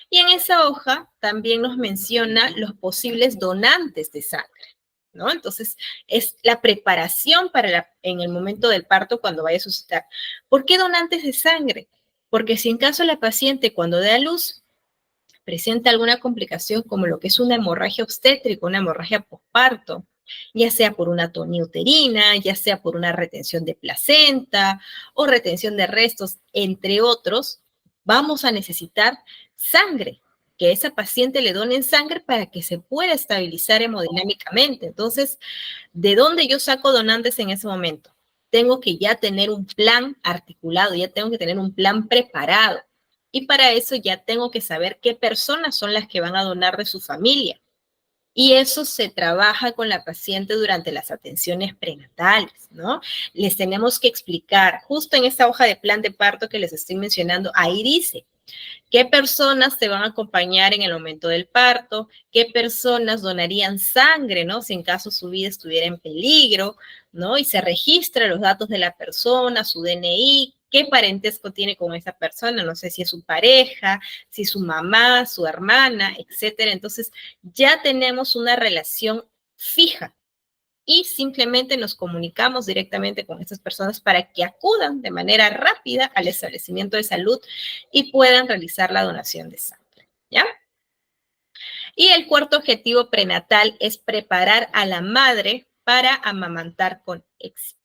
Y en esa hoja también nos menciona los posibles donantes de sangre, ¿no? Entonces, es la preparación para en el momento del parto cuando vaya a suscitar. ¿Por qué donantes de sangre? Porque si en caso la paciente cuando dé a luz presenta alguna complicación como lo que es una hemorragia obstétrica, una hemorragia posparto, ya sea por una atonía uterina, ya sea por una retención de placenta o retención de restos, entre otros, vamos a necesitar sangre, que esa paciente le donen sangre para que se pueda estabilizar hemodinámicamente. Entonces, ¿de dónde yo saco donantes en ese momento? Tengo que ya tener un plan articulado, ya tengo que tener un plan preparado. Y para eso ya tengo que saber qué personas son las que van a donar de su familia. Y eso se trabaja con la paciente durante las atenciones prenatales, ¿no? Les tenemos que explicar, justo en esta hoja de plan de parto que les estoy mencionando, ahí dice, ¿qué personas te van a acompañar en el momento del parto? ¿Qué personas donarían sangre, ¿no? Si en caso su vida estuviera en peligro, ¿no? Y se registra los datos de la persona, su DNI, qué parentesco tiene con esa persona, no sé si es su pareja, si es su mamá, su hermana, etcétera. Entonces, ya tenemos una relación fija y simplemente nos comunicamos directamente con estas personas para que acudan de manera rápida al establecimiento de salud y puedan realizar la donación de sangre, ¿ya? Y el cuarto objetivo prenatal es preparar a la madre para amamantar con éxito,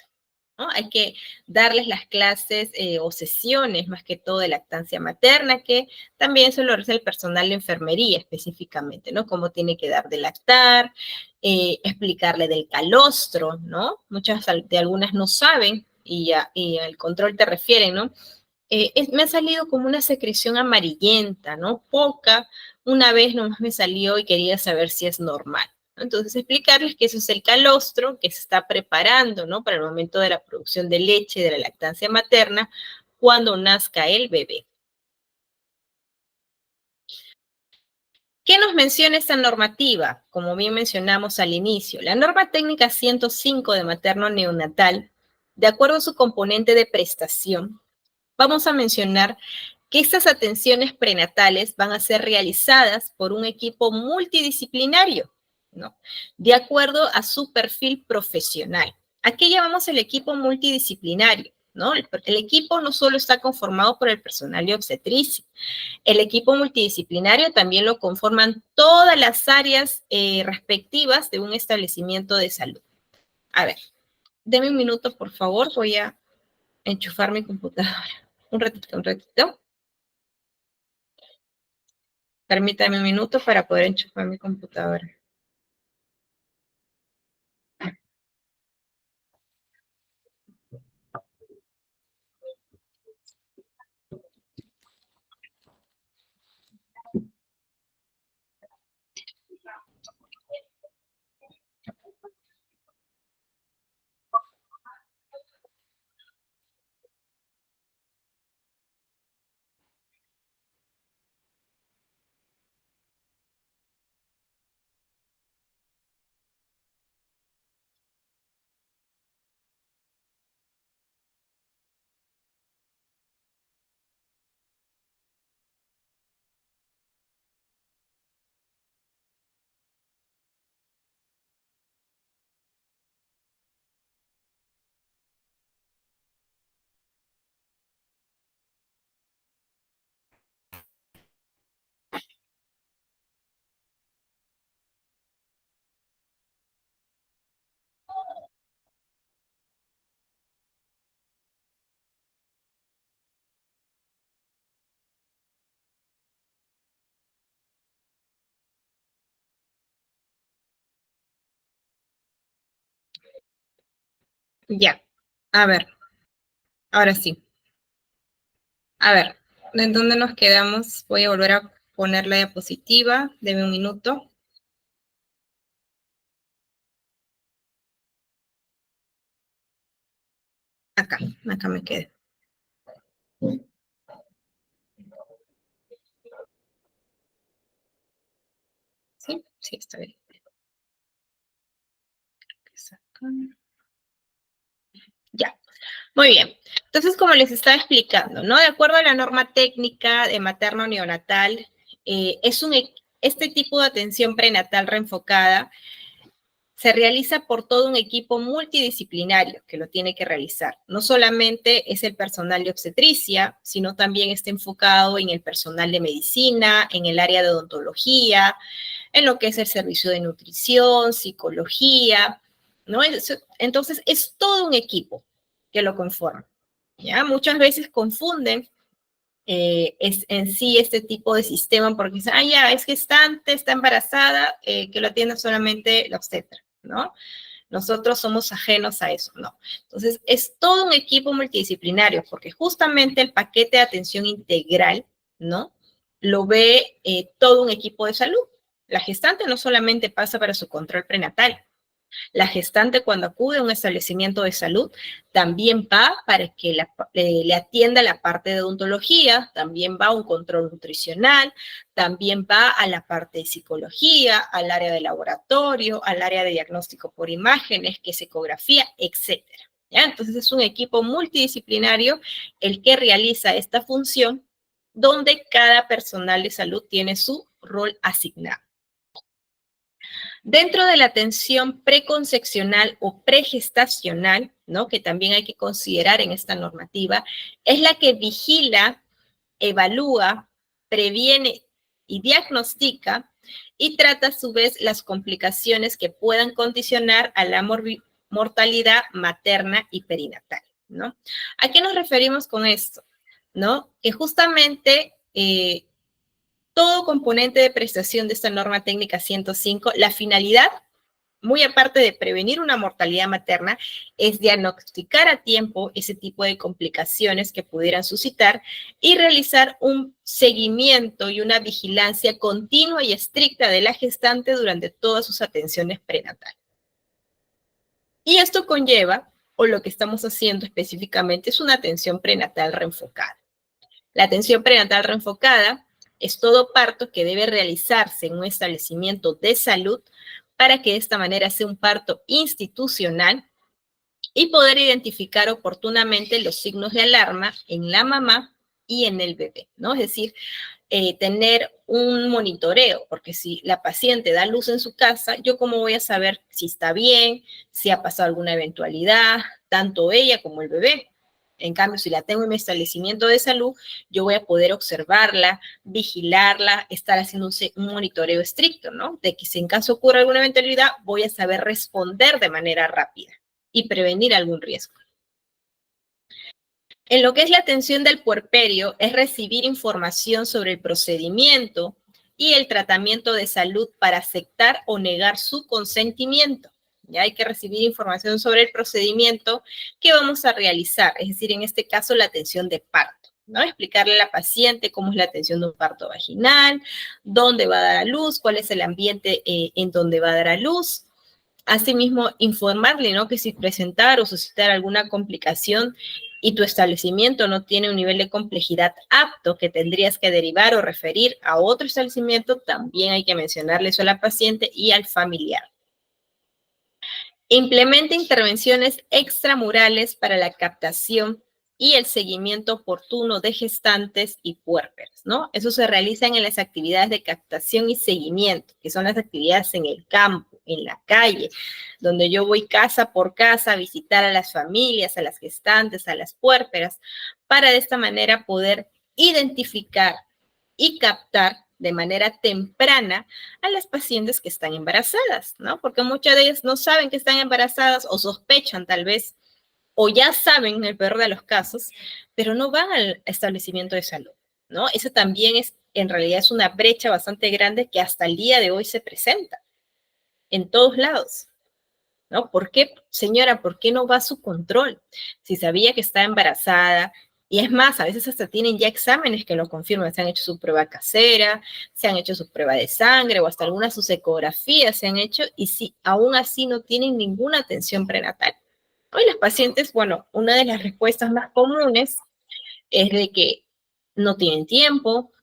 ¿no? Hay que darles las clases o sesiones, más que todo, de lactancia materna, que también se lo realiza el personal de enfermería específicamente, ¿no? Cómo tiene que dar de lactar, explicarle del calostro, ¿no? Muchas de algunas no saben y al control te refieren, ¿no? Me ha salido como una secreción amarillenta, ¿no? Poca. Una vez nomás me salió y quería saber si es normal. Entonces, explicarles que eso es el calostro que se está preparando, ¿no? Para el momento de la producción de leche, de la lactancia materna, cuando nazca el bebé. ¿Qué nos menciona esta normativa? Como bien mencionamos al inicio, la norma técnica 105 de materno neonatal, de acuerdo a su componente de prestación, vamos a mencionar que estas atenciones prenatales van a ser realizadas por un equipo multidisciplinario, ¿no? De acuerdo a su perfil profesional. ¿A qué llamamos el equipo multidisciplinario? ¿No? El equipo no solo está conformado por el personal de obstetricia, el equipo multidisciplinario también lo conforman todas las áreas respectivas de un establecimiento de salud. A ver, deme un minuto, por favor, voy a enchufar mi computadora. Un ratito, un ratito. Permítame un minuto para poder enchufar mi computadora. Ya, a ver, ahora sí. A ver, ¿en dónde nos quedamos? Voy a volver a poner la diapositiva. Deme un minuto. Acá, acá me quedé. ¿Sí? Sí, está bien. Ya, muy bien. Entonces, como les estaba explicando, ¿no? De acuerdo a la norma técnica de materno neonatal, este tipo de atención prenatal reenfocada se realiza por todo un equipo multidisciplinario que lo tiene que realizar. No solamente es el personal de obstetricia, sino también está enfocado en el personal de medicina, en el área de odontología, en lo que es el servicio de nutrición, psicología, ¿no? Entonces, es todo un equipo que lo conforma, ¿ya? Muchas veces confunden es en sí este tipo de sistema porque dicen, ah, ya, es gestante, está embarazada, que lo atienda solamente la obstetra, ¿no? Nosotros somos ajenos a eso, no. Entonces, es todo un equipo multidisciplinario porque justamente el paquete de atención integral, ¿no? Lo ve todo un equipo de salud. La gestante no solamente pasa para su control prenatal, la gestante cuando acude a un establecimiento de salud también va para que le atienda la parte de odontología, también va a un control nutricional, también va a la parte de psicología, al área de laboratorio, al área de diagnóstico por imágenes, que es ecografía, etcétera. ¿Ya? Entonces es un equipo multidisciplinario el que realiza esta función donde cada personal de salud tiene su rol asignado. Dentro de la atención preconcepcional o pregestacional, ¿no? Que también hay que considerar en esta normativa, es la que vigila, evalúa, previene y diagnostica y trata a su vez las complicaciones que puedan condicionar a la mortalidad materna y perinatal, ¿no? ¿A qué nos referimos con esto? ¿No? Que justamente todo componente de prestación de esta norma técnica 105, la finalidad, muy aparte de prevenir una mortalidad materna, es diagnosticar a tiempo ese tipo de complicaciones que pudieran suscitar y realizar un seguimiento y una vigilancia continua y estricta de la gestante durante todas sus atenciones prenatales. Y esto conlleva, o lo que estamos haciendo específicamente, es una atención prenatal reenfocada. La atención prenatal reenfocada es todo parto que debe realizarse en un establecimiento de salud para que de esta manera sea un parto institucional y poder identificar oportunamente los signos de alarma en la mamá y en el bebé, ¿no? Es decir, tener un monitoreo, porque si la paciente da luz en su casa, yo cómo voy a saber si está bien, si ha pasado alguna eventualidad, tanto ella como el bebé. En cambio, si la tengo en mi establecimiento de salud, yo voy a poder observarla, vigilarla, estar haciendo un monitoreo estricto, ¿no? De que si en caso ocurre alguna eventualidad, voy a saber responder de manera rápida y prevenir algún riesgo. En lo que es la atención del puerperio, es recibir información sobre el procedimiento y el tratamiento de salud para aceptar o negar su consentimiento. Ya hay que recibir información sobre el procedimiento que vamos a realizar, es decir, en este caso la atención de parto, ¿no? Explicarle a la paciente cómo es la atención de un parto vaginal, dónde va a dar a luz, cuál es el ambiente en donde va a dar a luz. Asimismo, informarle, ¿no? Que si presentar o suscitar alguna complicación y tu establecimiento no tiene un nivel de complejidad apto que tendrías que derivar o referir a otro establecimiento, también hay que mencionarle eso a la paciente y al familiar. Implementa intervenciones extramurales para la captación y el seguimiento oportuno de gestantes y puérperas, ¿no? Eso se realiza en las actividades de captación y seguimiento, que son las actividades en el campo, en la calle, donde yo voy casa por casa a visitar a las familias, a las gestantes, a las puérperas, para de esta manera poder identificar y captar de manera temprana a las pacientes que están embarazadas, ¿no? Porque muchas de ellas no saben que están embarazadas o sospechan tal vez, o ya saben en el peor de los casos, pero no van al establecimiento de salud, ¿no? Eso también es, en realidad es una brecha bastante grande que hasta el día de hoy se presenta en todos lados, ¿no? ¿Por qué, señora, por qué no va a su control? Si sabía que está embarazada, y es más, a veces hasta tienen ya exámenes que lo confirman, se han hecho su prueba casera, se han hecho su prueba de sangre o hasta algunas sus ecografías se han hecho y si aún así no tienen ninguna atención prenatal. Hoy las pacientes, bueno, una de las respuestas más comunes es de que no tienen tiempo,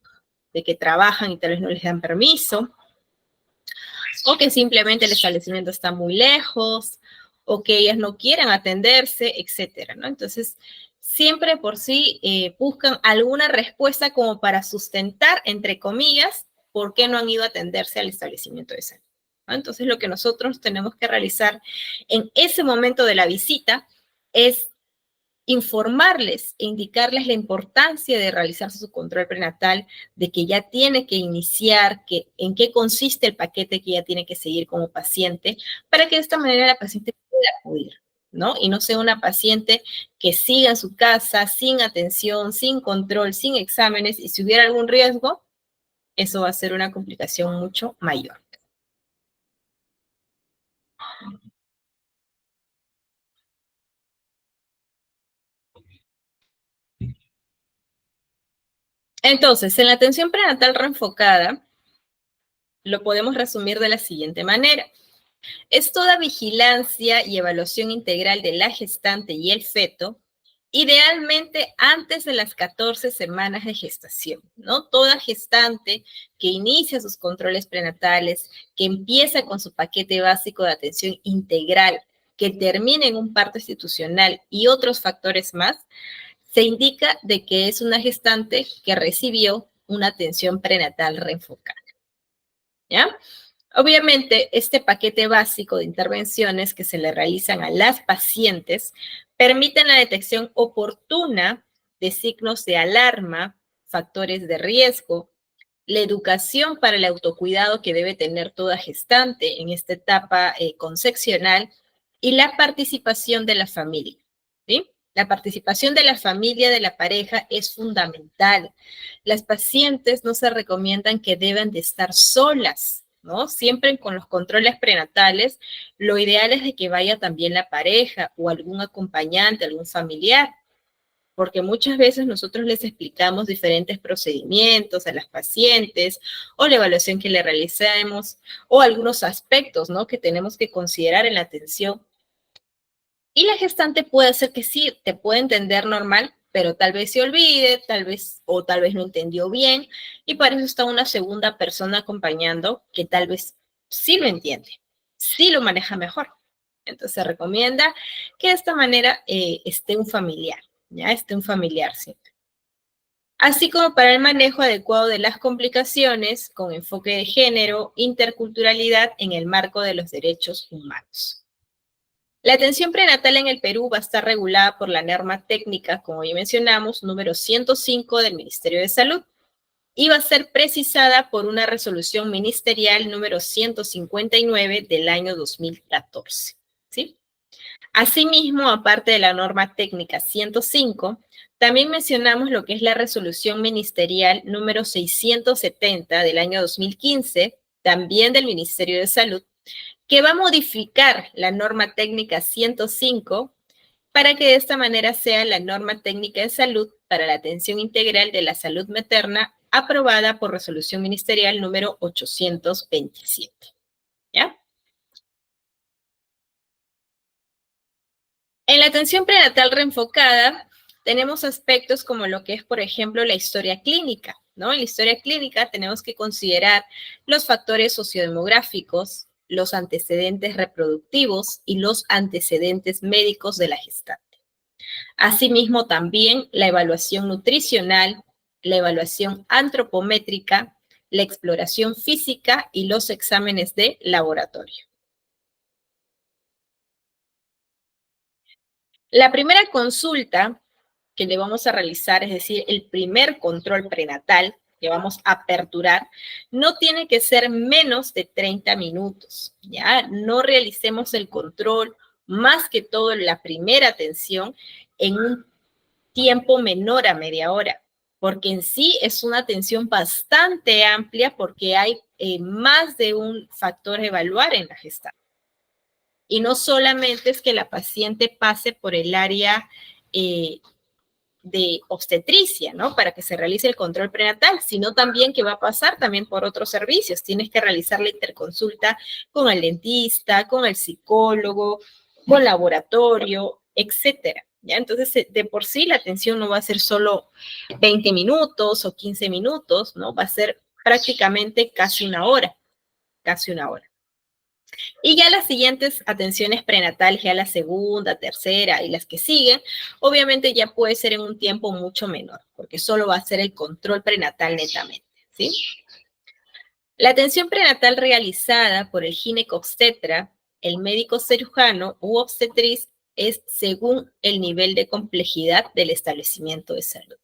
de que trabajan y tal vez no les dan permiso, o que simplemente el establecimiento está muy lejos, o que ellas no quieren atenderse, etcétera, ¿no? Entonces, siempre por sí buscan alguna respuesta como para sustentar, entre comillas, por qué no han ido a atenderse al establecimiento de salud, ¿no? Entonces, lo que nosotros tenemos que realizar en ese momento de la visita es informarles e indicarles la importancia de realizarse su control prenatal, de que ya tiene que iniciar, que, en qué consiste el paquete que ya tiene que seguir como paciente, para que de esta manera la paciente pueda acudir, ¿no? Y no sea una paciente que siga en su casa sin atención, sin control, sin exámenes, y si hubiera algún riesgo, eso va a ser una complicación mucho mayor. Entonces, en la atención prenatal reenfocada, lo podemos resumir de la siguiente manera. Es toda vigilancia y evaluación integral de la gestante y el feto, idealmente antes de las 14 semanas de gestación, ¿no? Toda gestante que inicia sus controles prenatales, que empieza con su paquete básico de atención integral, que termina en un parto institucional y otros factores más, se indica de que es una gestante que recibió una atención prenatal reenfocada, ¿ya? Obviamente, este paquete básico de intervenciones que se le realizan a las pacientes permiten la detección oportuna de signos de alarma, factores de riesgo, la educación para el autocuidado que debe tener toda gestante en esta etapa concepcional y la participación de la familia, ¿sí? La participación de la familia, de la pareja, es fundamental. Las pacientes no se recomiendan que deben de estar solas, ¿no? Siempre con los controles prenatales, lo ideal es de que vaya también la pareja o algún acompañante, algún familiar, porque muchas veces nosotros les explicamos diferentes procedimientos a las pacientes o la evaluación que le realizamos o algunos aspectos, ¿no? Que tenemos que considerar en la atención. Y la gestante puede ser que sí, te puede entender normal, pero tal vez se olvide, tal vez o tal vez no entendió bien, y para eso está una segunda persona acompañando que tal vez sí lo entiende, sí lo maneja mejor. Entonces se recomienda que de esta manera esté un familiar, ¿ya? Esté un familiar siempre. así como para el manejo adecuado de las complicaciones con enfoque de género, interculturalidad en el marco de los derechos humanos. La atención prenatal en el Perú va a estar regulada por la norma técnica, como ya mencionamos, número 105 del Ministerio de Salud, y va a ser precisada por una resolución ministerial número 159 del año 2014. ¿Sí? Asimismo, aparte de la norma técnica 105, también mencionamos lo que es la resolución ministerial número 670 del año 2015, también del Ministerio de Salud, que va a modificar la norma técnica 105 para que de esta manera sea la norma técnica de salud para la atención integral de la salud materna aprobada por resolución ministerial número 827. ¿Ya? En la atención prenatal reenfocada, tenemos aspectos como lo que es, por ejemplo, la historia clínica, ¿no? En la historia clínica tenemos que considerar los factores sociodemográficos, los antecedentes reproductivos y los antecedentes médicos de la gestante. Asimismo, también la evaluación nutricional, la evaluación antropométrica, la exploración física y los exámenes de laboratorio. La primera consulta que le vamos a realizar, es decir, el primer control prenatal que vamos a aperturar, no tiene que ser menos de 30 minutos, ¿ya? No realicemos el control, más que todo la primera atención, en un tiempo menor a media hora, porque en sí es una atención bastante amplia porque hay más de un factor a evaluar en la gestación. Y no solamente es que la paciente pase por el área de obstetricia, ¿no? Para que se realice el control prenatal, sino también que va a pasar también por otros servicios. Tienes que realizar la interconsulta con el dentista, con el psicólogo, con laboratorio, etcétera. ¿Ya? Entonces, de por sí la atención no va a ser solo 20 minutos o 15 minutos, ¿no? Va a ser prácticamente casi una hora, casi una hora. Y ya las siguientes atenciones prenatales, ya la segunda, tercera y las que siguen, obviamente ya puede ser en un tiempo mucho menor, porque solo va a ser el control prenatal netamente, ¿sí? La atención prenatal realizada por el ginecobstetra, el médico cirujano u obstetriz es según el nivel de complejidad del establecimiento de salud.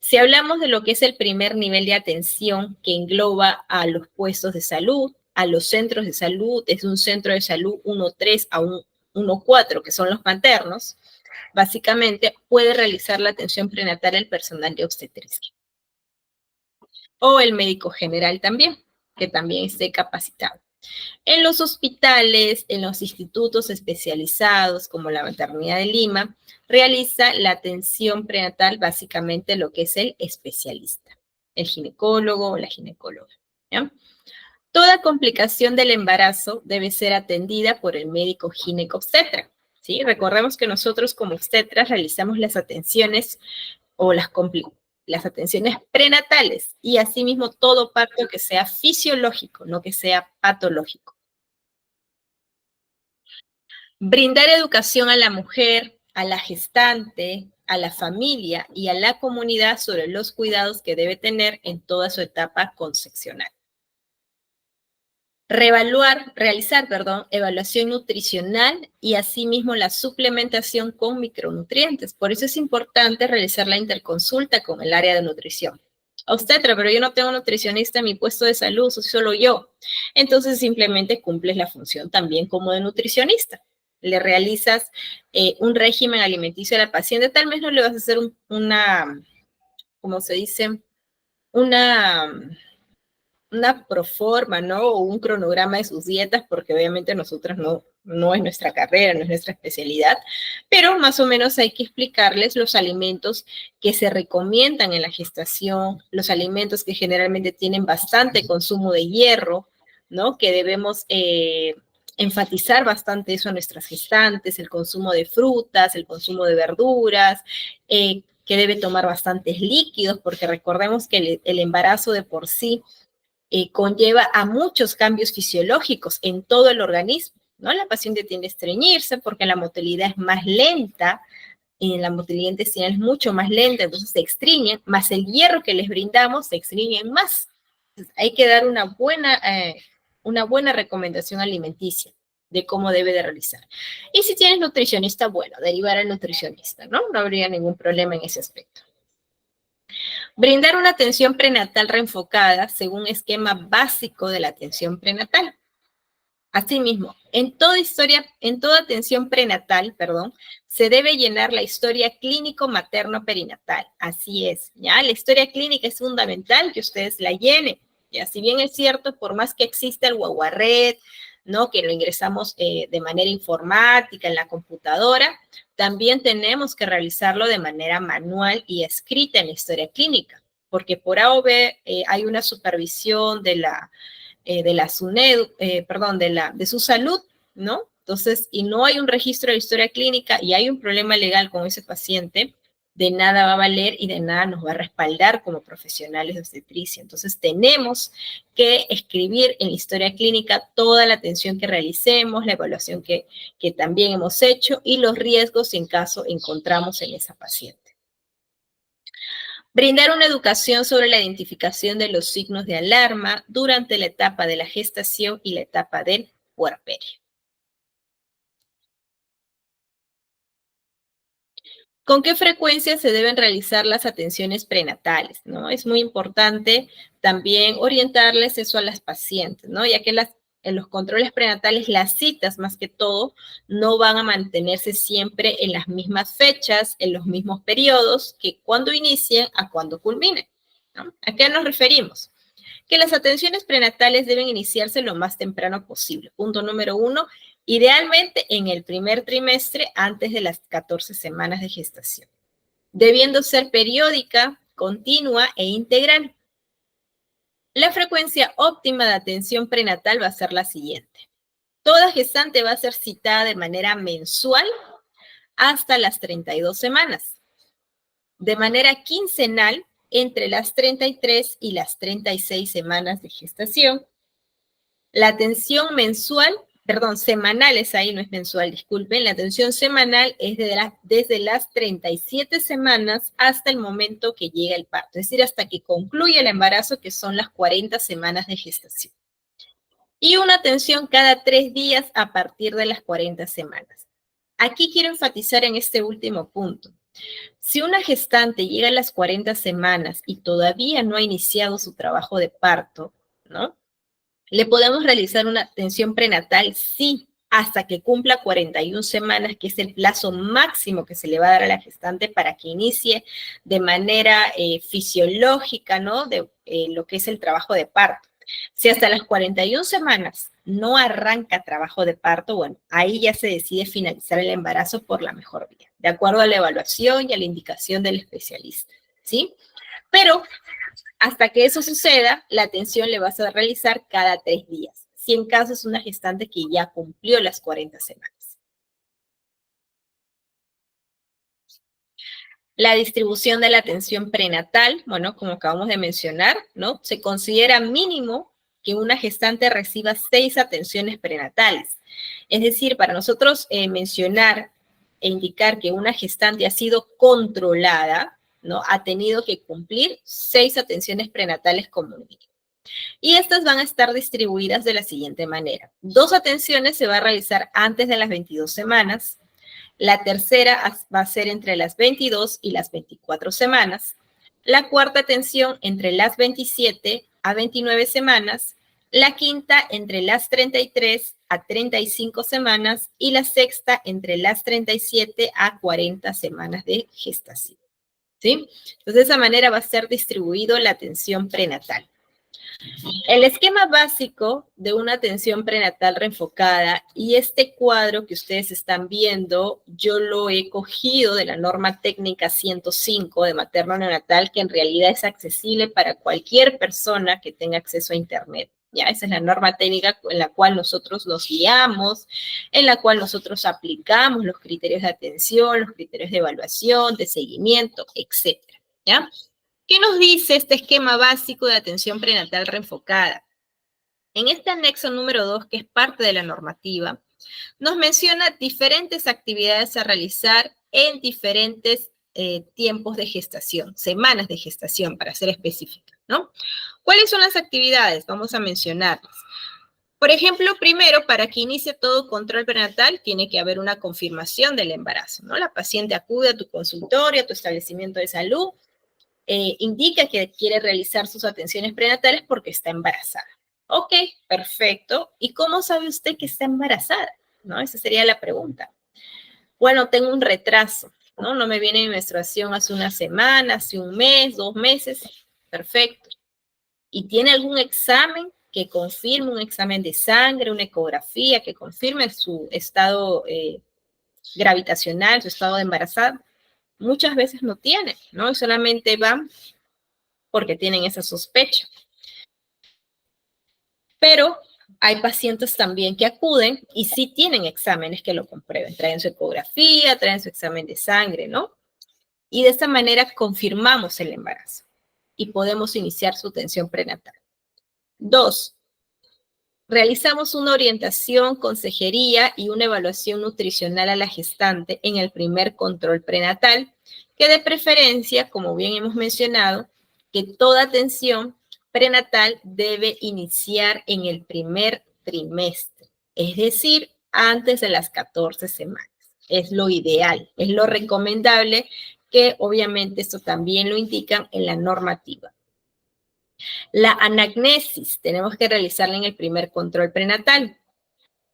Si hablamos de lo que es el primer nivel de atención que engloba a los puestos de salud, a los centros de salud, es un centro de salud 1.3 a un 1.4, que son los maternos, básicamente puede realizar la atención prenatal el personal de obstetricia. O el médico general también, que también esté capacitado. En los hospitales, en los institutos especializados como la Maternidad de Lima, realiza la atención prenatal básicamente lo que es el especialista, el ginecólogo o la ginecóloga. ¿Ya? Toda complicación del embarazo debe ser atendida por el médico ginecobstetra. ¿Sí? Recordemos que nosotros como obstetras realizamos las atenciones o las atenciones prenatales y asimismo todo parto que sea fisiológico, no que sea patológico. Brindar educación a la mujer, a la gestante, a la familia y a la comunidad sobre los cuidados que debe tener en toda su etapa concepcional. Realizar, evaluación nutricional y asimismo la suplementación con micronutrientes. Por eso es importante realizar la interconsulta con el área de nutrición. Obstetra, pero yo no tengo nutricionista en mi puesto de salud, soy solo yo. Entonces simplemente cumples la función también como de nutricionista. Le realizas un régimen alimenticio a la paciente, tal vez no le vas a hacer como se dice, una proforma, ¿no? O un cronograma de sus dietas, porque obviamente nosotras no es nuestra carrera, no es nuestra especialidad, pero más o menos hay que explicarles los alimentos que se recomiendan en la gestación, los alimentos que generalmente tienen bastante consumo de hierro, ¿no? Que debemos enfatizar bastante eso a nuestras gestantes, el consumo de frutas, el consumo de verduras, que debe tomar bastantes líquidos, porque recordemos que el embarazo de por sí conlleva a muchos cambios fisiológicos en todo el organismo, ¿no? La paciente tiende a estreñirse porque la motilidad es más lenta, y la motilidad intestinal es mucho más lenta, entonces se extriñen, más el hierro que les brindamos se extriñen más. Entonces, hay que dar una buena recomendación alimenticia de cómo debe de realizar. Y si tienes nutricionista, bueno, derivar al nutricionista, ¿no? No habría ningún problema en ese aspecto. Brindar una atención prenatal reenfocada según esquema básico de la atención prenatal. Asimismo, en toda atención prenatal, perdón, se debe llenar la historia clínico materno-perinatal. Así es, ¿ya? La historia clínica es fundamental que ustedes la llenen. Ya, si bien es cierto, por más que exista el Guaguaret, ¿no? Que lo ingresamos de manera informática en la computadora, también tenemos que realizarlo de manera manual y escrita en la historia clínica, porque por A o B hay una supervisión de la SUNED, perdón, de su salud, ¿no? Entonces, y no hay un registro de historia clínica y hay un problema legal con ese paciente, de nada va a valer y de nada nos va a respaldar como profesionales de obstetricia. Entonces, tenemos que escribir en la historia clínica toda la atención que realicemos, la evaluación que también hemos hecho y los riesgos en caso encontramos en esa paciente. Brindar una educación sobre la identificación de los signos de alarma durante la etapa de la gestación y la etapa del puerperio. ¿Con qué frecuencia se deben realizar las atenciones prenatales? ¿No? Es muy importante también orientarles eso a las pacientes, ¿no? Ya que en los controles prenatales, las citas más que todo, no van a mantenerse siempre en las mismas fechas, en los mismos periodos, que cuando inicien a cuando culminen, ¿no? ¿A qué nos referimos? Que las atenciones prenatales deben iniciarse lo más temprano posible. Punto número 1, idealmente en el primer trimestre antes de las 14 semanas de gestación, debiendo ser periódica, continua e integral. La frecuencia óptima de atención prenatal va a ser la siguiente. Toda gestante va a ser citada de manera mensual hasta las 32 semanas, de manera quincenal entre las 33 y las 36 semanas de gestación. La atención mensual, perdón, semanal es ahí, no es mensual, disculpen. La atención semanal es desde las 37 semanas hasta el momento que llega el parto, es decir, hasta que concluye el embarazo, que son las 40 semanas de gestación. Y una atención cada 3 días a partir de las 40 semanas. Aquí quiero enfatizar en este último punto. Si una gestante llega a las 40 semanas y todavía no ha iniciado su trabajo de parto, ¿no? ¿Le podemos realizar una atención prenatal? Sí, hasta que cumpla 41 semanas, que es el plazo máximo que se le va a dar a la gestante para que inicie de manera fisiológica, ¿no? De lo que es el trabajo de parto. Si hasta las 41 semanas no arranca trabajo de parto, bueno, ahí ya se decide finalizar el embarazo por la mejor vía, de acuerdo a la evaluación y a la indicación del especialista, ¿sí? Pero hasta que eso suceda, la atención le vas a realizar cada 3 días, si en caso es una gestante que ya cumplió las 40 semanas. La distribución de la atención prenatal, bueno, como acabamos de mencionar, ¿no? Se considera mínimo que una gestante reciba 6 atenciones prenatales. Es decir, para nosotros mencionar e indicar que una gestante ha sido controlada, ¿no? Ha tenido que cumplir 6 atenciones prenatales como mínimo. Y estas van a estar distribuidas de la siguiente manera. 2 atenciones se va a realizar antes de las 22 semanas. La tercera va a ser entre las 22 y las 24 semanas. La cuarta atención entre las 27 a 29 semanas. La quinta entre las 33 a 35 semanas. Y la sexta entre las 37 a 40 semanas de gestación. ¿Sí? Entonces, de esa manera va a ser distribuido la atención prenatal. El esquema básico de una atención prenatal reenfocada, y este cuadro que ustedes están viendo, yo lo he cogido de la norma técnica 105 de materno neonatal, que en realidad es accesible para cualquier persona que tenga acceso a Internet. Ya, esa es la norma técnica en la cual nosotros los guiamos, en la cual nosotros aplicamos los criterios de atención, los criterios de evaluación, de seguimiento, etcétera. ¿Ya? ¿Qué nos dice este esquema básico de atención prenatal reenfocada? En este anexo número 2, que es parte de la normativa, nos menciona diferentes actividades a realizar en diferentes tiempos de gestación, semanas de gestación, para ser específica, ¿no? ¿Cuáles son las actividades? Vamos a mencionarlas. Por ejemplo, primero, para que inicie todo control prenatal, tiene que haber una confirmación del embarazo, ¿no? La paciente acude a tu consultorio, a tu establecimiento de salud, indica que quiere realizar sus atenciones prenatales porque está embarazada. Ok, perfecto. ¿Y cómo sabe usted que está embarazada? ¿No? Esa sería la pregunta. Bueno, tengo un retraso, ¿no? No me viene mi menstruación hace una semana, hace un mes, 2 meses. Perfecto. ¿Y tiene algún examen que confirme, un examen de sangre, una ecografía que confirme su estado gravitacional, su estado de embarazada? Muchas veces no tiene, ¿no? Solamente van porque tienen esa sospecha. Pero hay pacientes también que acuden y sí tienen exámenes que lo comprueben. Traen su ecografía, traen su examen de sangre, ¿no? Y de esta manera confirmamos el embarazo y podemos iniciar su atención prenatal. 2, realizamos una orientación, consejería y una evaluación nutricional a la gestante en el primer control prenatal, que de preferencia, como bien hemos mencionado, que toda atención prenatal debe iniciar en el primer trimestre, es decir, antes de las 14 semanas. Es lo ideal, es lo recomendable, que obviamente esto también lo indican en la normativa. La anamnesis tenemos que realizarla en el primer control prenatal.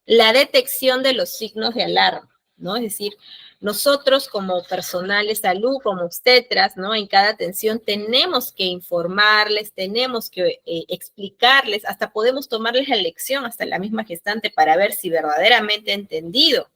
La detección de los signos de alarma, ¿no? Es decir, nosotros como personal de salud, como obstetras, ¿no? En cada atención tenemos que informarles, tenemos que explicarles, hasta podemos tomarles la lección, hasta la misma gestante, para ver si verdaderamente ha entendido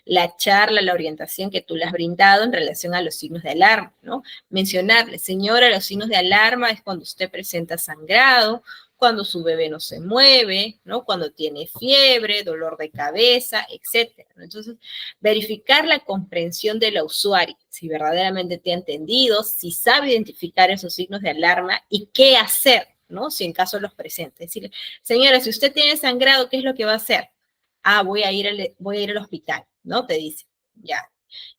la charla, la orientación que tú le has brindado en relación a los signos de alarma, ¿no? Mencionarle, señora, los signos de alarma es cuando usted presenta sangrado, cuando su bebé no se mueve, ¿no? Cuando tiene fiebre, dolor de cabeza, etcétera. Entonces, verificar la comprensión de la usuaria, si verdaderamente te ha entendido, si sabe identificar esos signos de alarma y qué hacer, ¿no? Si en caso los presenta. Es decir, señora, si usted tiene sangrado, ¿qué es lo que va a hacer? Ah, voy a ir al hospital, ¿no? Te dice, ya.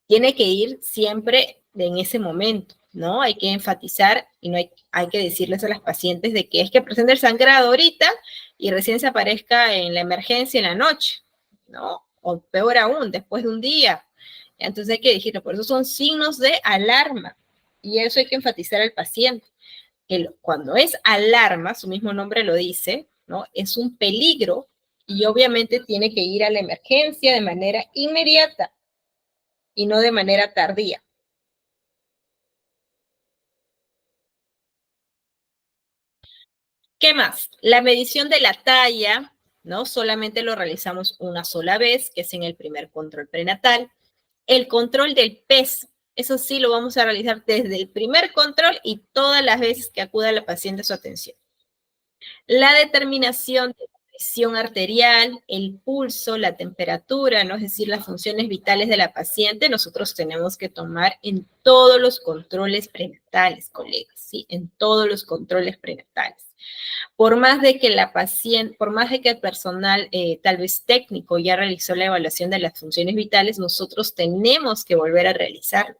Tiene que ir siempre en ese momento, ¿no? Hay que enfatizar y no hay que decirles a las pacientes de que es que presenta el sangrado ahorita y recién se aparezca en la emergencia en la noche, ¿no? O peor aún, después de un día. Entonces hay que decirlo, por eso son signos de alarma y eso hay que enfatizar al paciente. Cuando es alarma, su mismo nombre lo dice, ¿no? Es un peligro y obviamente tiene que ir a la emergencia de manera inmediata y no de manera tardía. ¿Qué más? La medición de la talla, ¿no? Solamente lo realizamos una sola vez, que es en el primer control prenatal. El control del peso, eso sí lo vamos a realizar desde el primer control y todas las veces que acuda la paciente a su atención. La determinación de la presión arterial, el pulso, la temperatura, ¿no? Es decir, las funciones vitales de la paciente, nosotros tenemos que tomar en todos los controles prenatales, colegas, ¿sí? En todos los controles prenatales. Por más de que la paciente, por más de que el personal tal vez técnico ya realizó la evaluación de las funciones vitales, nosotros tenemos que volver a realizarlo,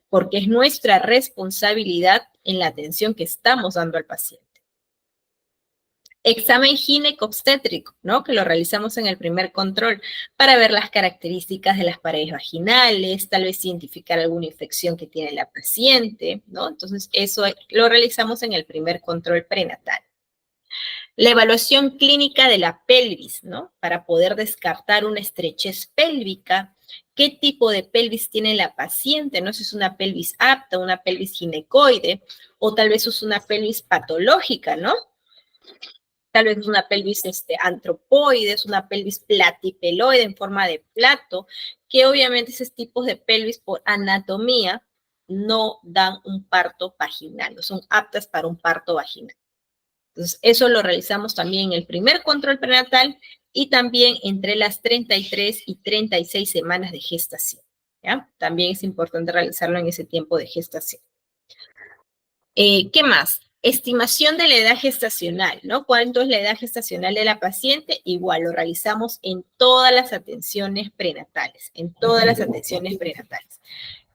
porque es nuestra responsabilidad en la atención que estamos dando al paciente. Examen ginecobstétrico, ¿no? Que lo realizamos en el primer control para ver las características de las paredes vaginales, tal vez identificar alguna infección que tiene la paciente, ¿no? Entonces, eso lo realizamos en el primer control prenatal. La evaluación clínica de la pelvis, ¿no? Para poder descartar una estrechez pélvica, qué tipo de pelvis tiene la paciente, no sé si es una pelvis apta, una pelvis ginecoide, o tal vez es una pelvis patológica, ¿no? Tal vez es una pelvis antropoide, es una pelvis platipeloide en forma de plato, que obviamente esos tipos de pelvis por anatomía no dan un parto vaginal, no son aptas para un parto vaginal. Entonces, eso lo realizamos también en el primer control prenatal y también entre las 33 y 36 semanas de gestación, ¿ya? También es importante realizarlo en ese tiempo de gestación. ¿Qué más? Estimación de la edad gestacional, ¿no? ¿Cuánto es la edad gestacional de la paciente? Igual lo realizamos en todas las atenciones prenatales, en todas las atenciones prenatales.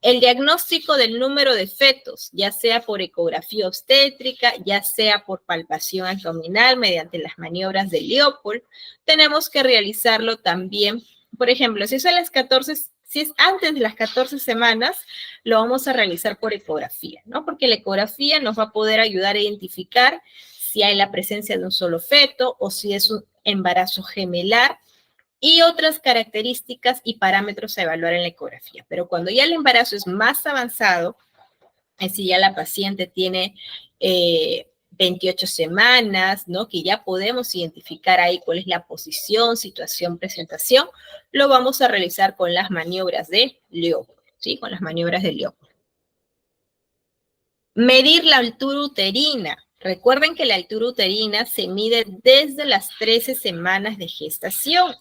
El diagnóstico del número de fetos, ya sea por ecografía obstétrica, ya sea por palpación abdominal mediante las maniobras de Leopold, tenemos que realizarlo también. Por ejemplo, si es a las 14, si es antes de las 14 semanas, lo vamos a realizar por ecografía, ¿no? Porque la ecografía nos va a poder ayudar a identificar si hay la presencia de un solo feto o si es un embarazo gemelar y otras características y parámetros a evaluar en la ecografía. Pero cuando ya el embarazo es más avanzado, es decir, ya la paciente tiene 28 semanas, ¿no? Que ya podemos identificar ahí cuál es la posición, situación, presentación, lo vamos a realizar con las maniobras de Leopold, ¿sí? Con las maniobras de Leopold. Medir la altura uterina. Recuerden que la altura uterina se mide desde las 13 semanas de gestación.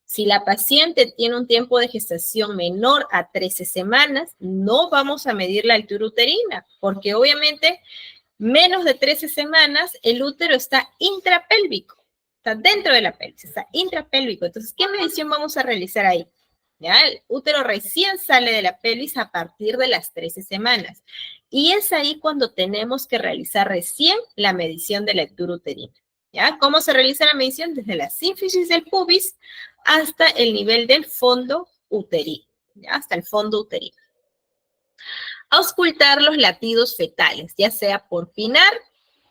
Si la paciente tiene un tiempo de gestación menor a 13 semanas, no vamos a medir la altura uterina, porque obviamente menos de 13 semanas el útero está intrapélvico, está dentro de la pelvis, está intrapélvico. Entonces, ¿qué medición vamos a realizar ahí? ¿Ya? El útero recién sale de la pelvis a partir de las 13 semanas. Y es ahí cuando tenemos que realizar recién la medición de la altura uterina. ¿Ya? ¿Cómo se realiza la medición? Desde la sínfisis del pubis hasta el nivel del fondo uterino, ¿ya? Hasta el fondo uterino. Auscultar los latidos fetales, ya sea por pinar,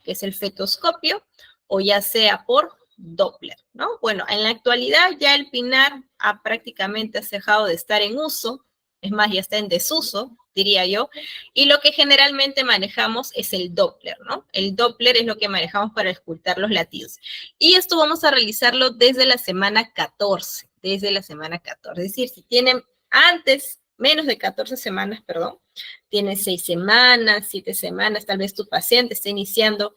que es el fetoscopio, o ya sea por Doppler, ¿no? Bueno, en la actualidad ya el pinar prácticamente ha dejado de estar en uso, es más, ya está en desuso, diría yo, y lo que generalmente manejamos es el Doppler, ¿no? El Doppler es lo que manejamos para auscultar los latidos. Y esto vamos a realizarlo desde la semana 14, desde la semana 14. Es decir, si tienen menos de 14 semanas, perdón, tienen 6 semanas, 7 semanas, tal vez tu paciente está iniciando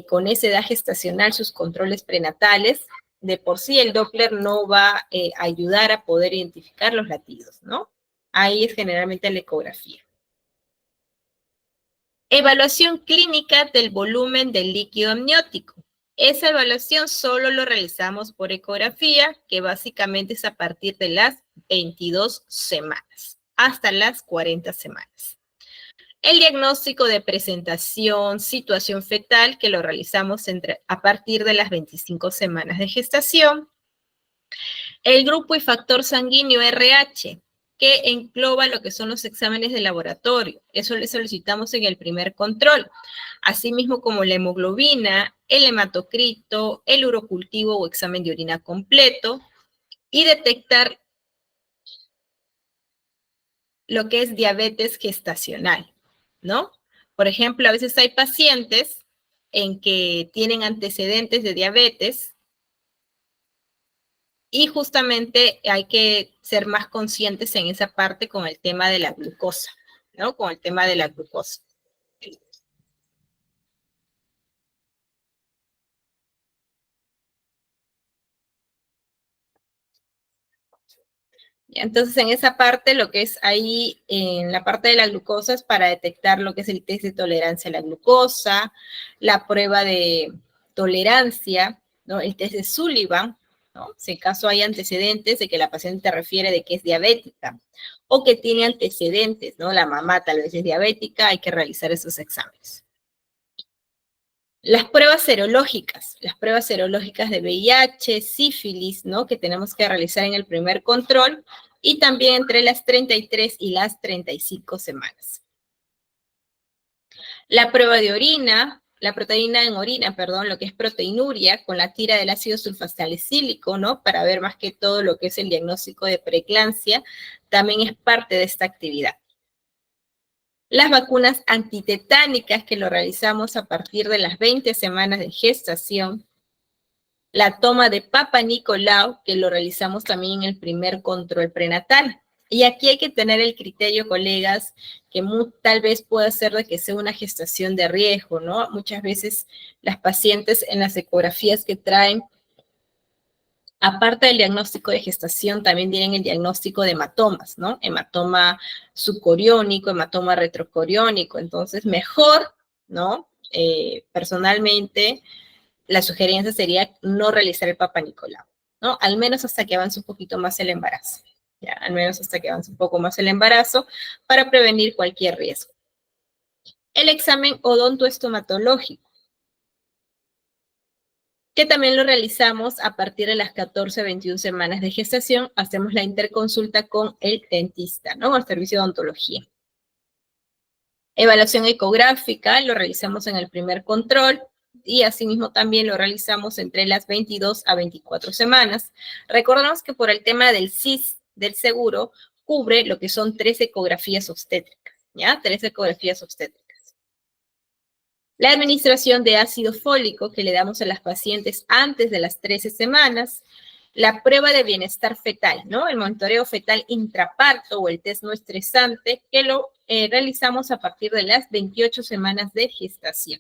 con esa edad gestacional sus controles prenatales, de por sí el Doppler no va a ayudar a poder identificar los latidos, ¿no? Ahí es generalmente la ecografía. Evaluación clínica del volumen del líquido amniótico. Esa evaluación solo lo realizamos por ecografía, que básicamente es a partir de las 22 semanas, hasta las 40 semanas. El diagnóstico de presentación, situación fetal, que lo realizamos a partir de las 25 semanas de gestación. El grupo y factor sanguíneo RH, que engloba lo que son los exámenes de laboratorio. Eso le solicitamos en el primer control. Asimismo como la hemoglobina, el hematocrito, el urocultivo o examen de orina completo, y detectar lo que es diabetes gestacional, ¿no? Por ejemplo, a veces hay pacientes en que tienen antecedentes de diabetes y justamente hay que ser más conscientes en esa parte con el tema de la glucosa, ¿no? Con el tema de la glucosa. Entonces, en esa parte, lo que es ahí, en la parte de la glucosa, es para detectar lo que es el test de tolerancia a la glucosa, la prueba de tolerancia, ¿no? El test de Sullivan, ¿no? Si en caso hay antecedentes de que la paciente refiere de que es diabética o que tiene antecedentes, ¿no? La mamá tal vez es diabética, hay que realizar esos exámenes. Las pruebas serológicas de VIH, sífilis, ¿no? Que tenemos que realizar en el primer control y también entre las 33 y las 35 semanas. La prueba de orina, la proteína en orina, perdón, lo que es proteinuria con la tira del ácido sulfasalicílico, ¿no? Para ver más que todo lo que es el diagnóstico de preeclampsia, también es parte de esta actividad. Las vacunas antitetánicas que lo realizamos a partir de las 20 semanas de gestación. La toma de Papa Nicolau, que lo realizamos también en el primer control prenatal. Y aquí hay que tener el criterio, colegas, que tal vez pueda ser de que sea una gestación de riesgo, ¿no? Muchas veces las pacientes en las ecografías que traen, aparte del diagnóstico de gestación, también tienen el diagnóstico de hematomas, ¿no? Hematoma subcoriónico, hematoma retrocoriónico. Entonces, mejor, ¿no? personalmente, la sugerencia sería no realizar el Papa Nicolau, ¿no? Al menos hasta que avance un poquito más el embarazo, ¿ya? Al menos hasta que avance un poco más el embarazo para prevenir cualquier riesgo. El examen odontoestomatológico, que también lo realizamos a partir de las 14 a 21 semanas de gestación. Hacemos la interconsulta con el dentista, ¿no? Con el servicio de odontología. Evaluación ecográfica, lo realizamos en el primer control y asimismo también lo realizamos entre las 22 a 24 semanas. Recordemos que por el tema del SIS, del seguro, cubre lo que son 3 ecografías obstétricas, ¿ya? 3 ecografías obstétricas. La administración de ácido fólico que le damos a las pacientes antes de las 13 semanas, la prueba de bienestar fetal, ¿no? El monitoreo fetal intraparto o el test no estresante que lo realizamos a partir de las 28 semanas de gestación.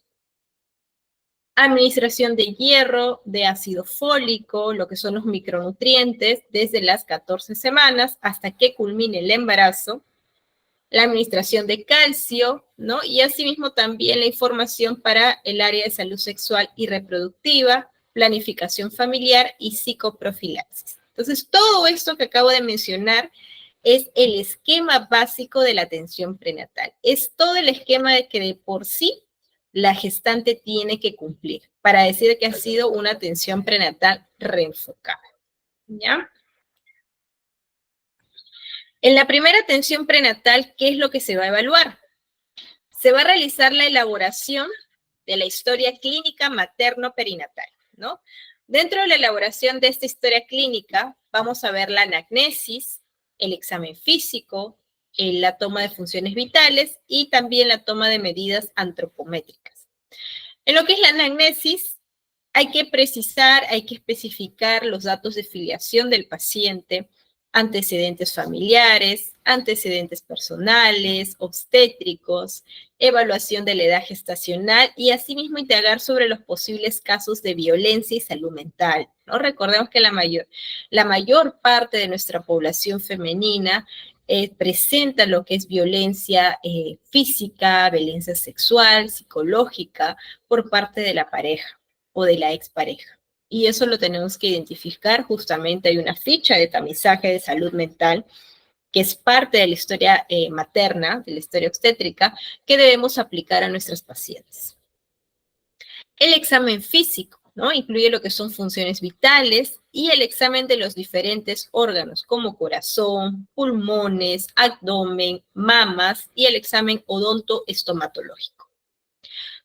Administración de hierro, de ácido fólico, lo que son los micronutrientes, desde las 14 semanas hasta que culmine el embarazo. La administración de calcio, ¿no? Y asimismo también la información para el área de salud sexual y reproductiva, planificación familiar y psicoprofilaxis. Entonces, todo esto que acabo de mencionar es el esquema básico de la atención prenatal. Es todo el esquema de que de por sí la gestante tiene que cumplir para decir que ha sido una atención prenatal reenfocada, ¿ya? En la primera atención prenatal, ¿qué es lo que se va a evaluar? Se va a realizar la elaboración de la historia clínica materno-perinatal, ¿no? Dentro de la elaboración de esta historia clínica, vamos a ver la anamnesis, el examen físico, la toma de funciones vitales y también la toma de medidas antropométricas. En lo que es la anamnesis, hay que precisar, hay que especificar los datos de filiación del paciente, antecedentes familiares, antecedentes personales, obstétricos, evaluación de la edad gestacional y asimismo indagar sobre los posibles casos de violencia y salud mental, ¿no? Recordemos que la mayor parte de nuestra población femenina presenta lo que es violencia física, violencia sexual, psicológica por parte de la pareja o de la expareja. Y eso lo tenemos que identificar. Justamente hay una ficha de tamizaje de salud mental que es parte de la historia materna, de la historia obstétrica, que debemos aplicar a nuestros pacientes. El examen físico, ¿no? Incluye lo que son funciones vitales y el examen de los diferentes órganos, como corazón, pulmones, abdomen, mamas y el examen odontoestomatológico.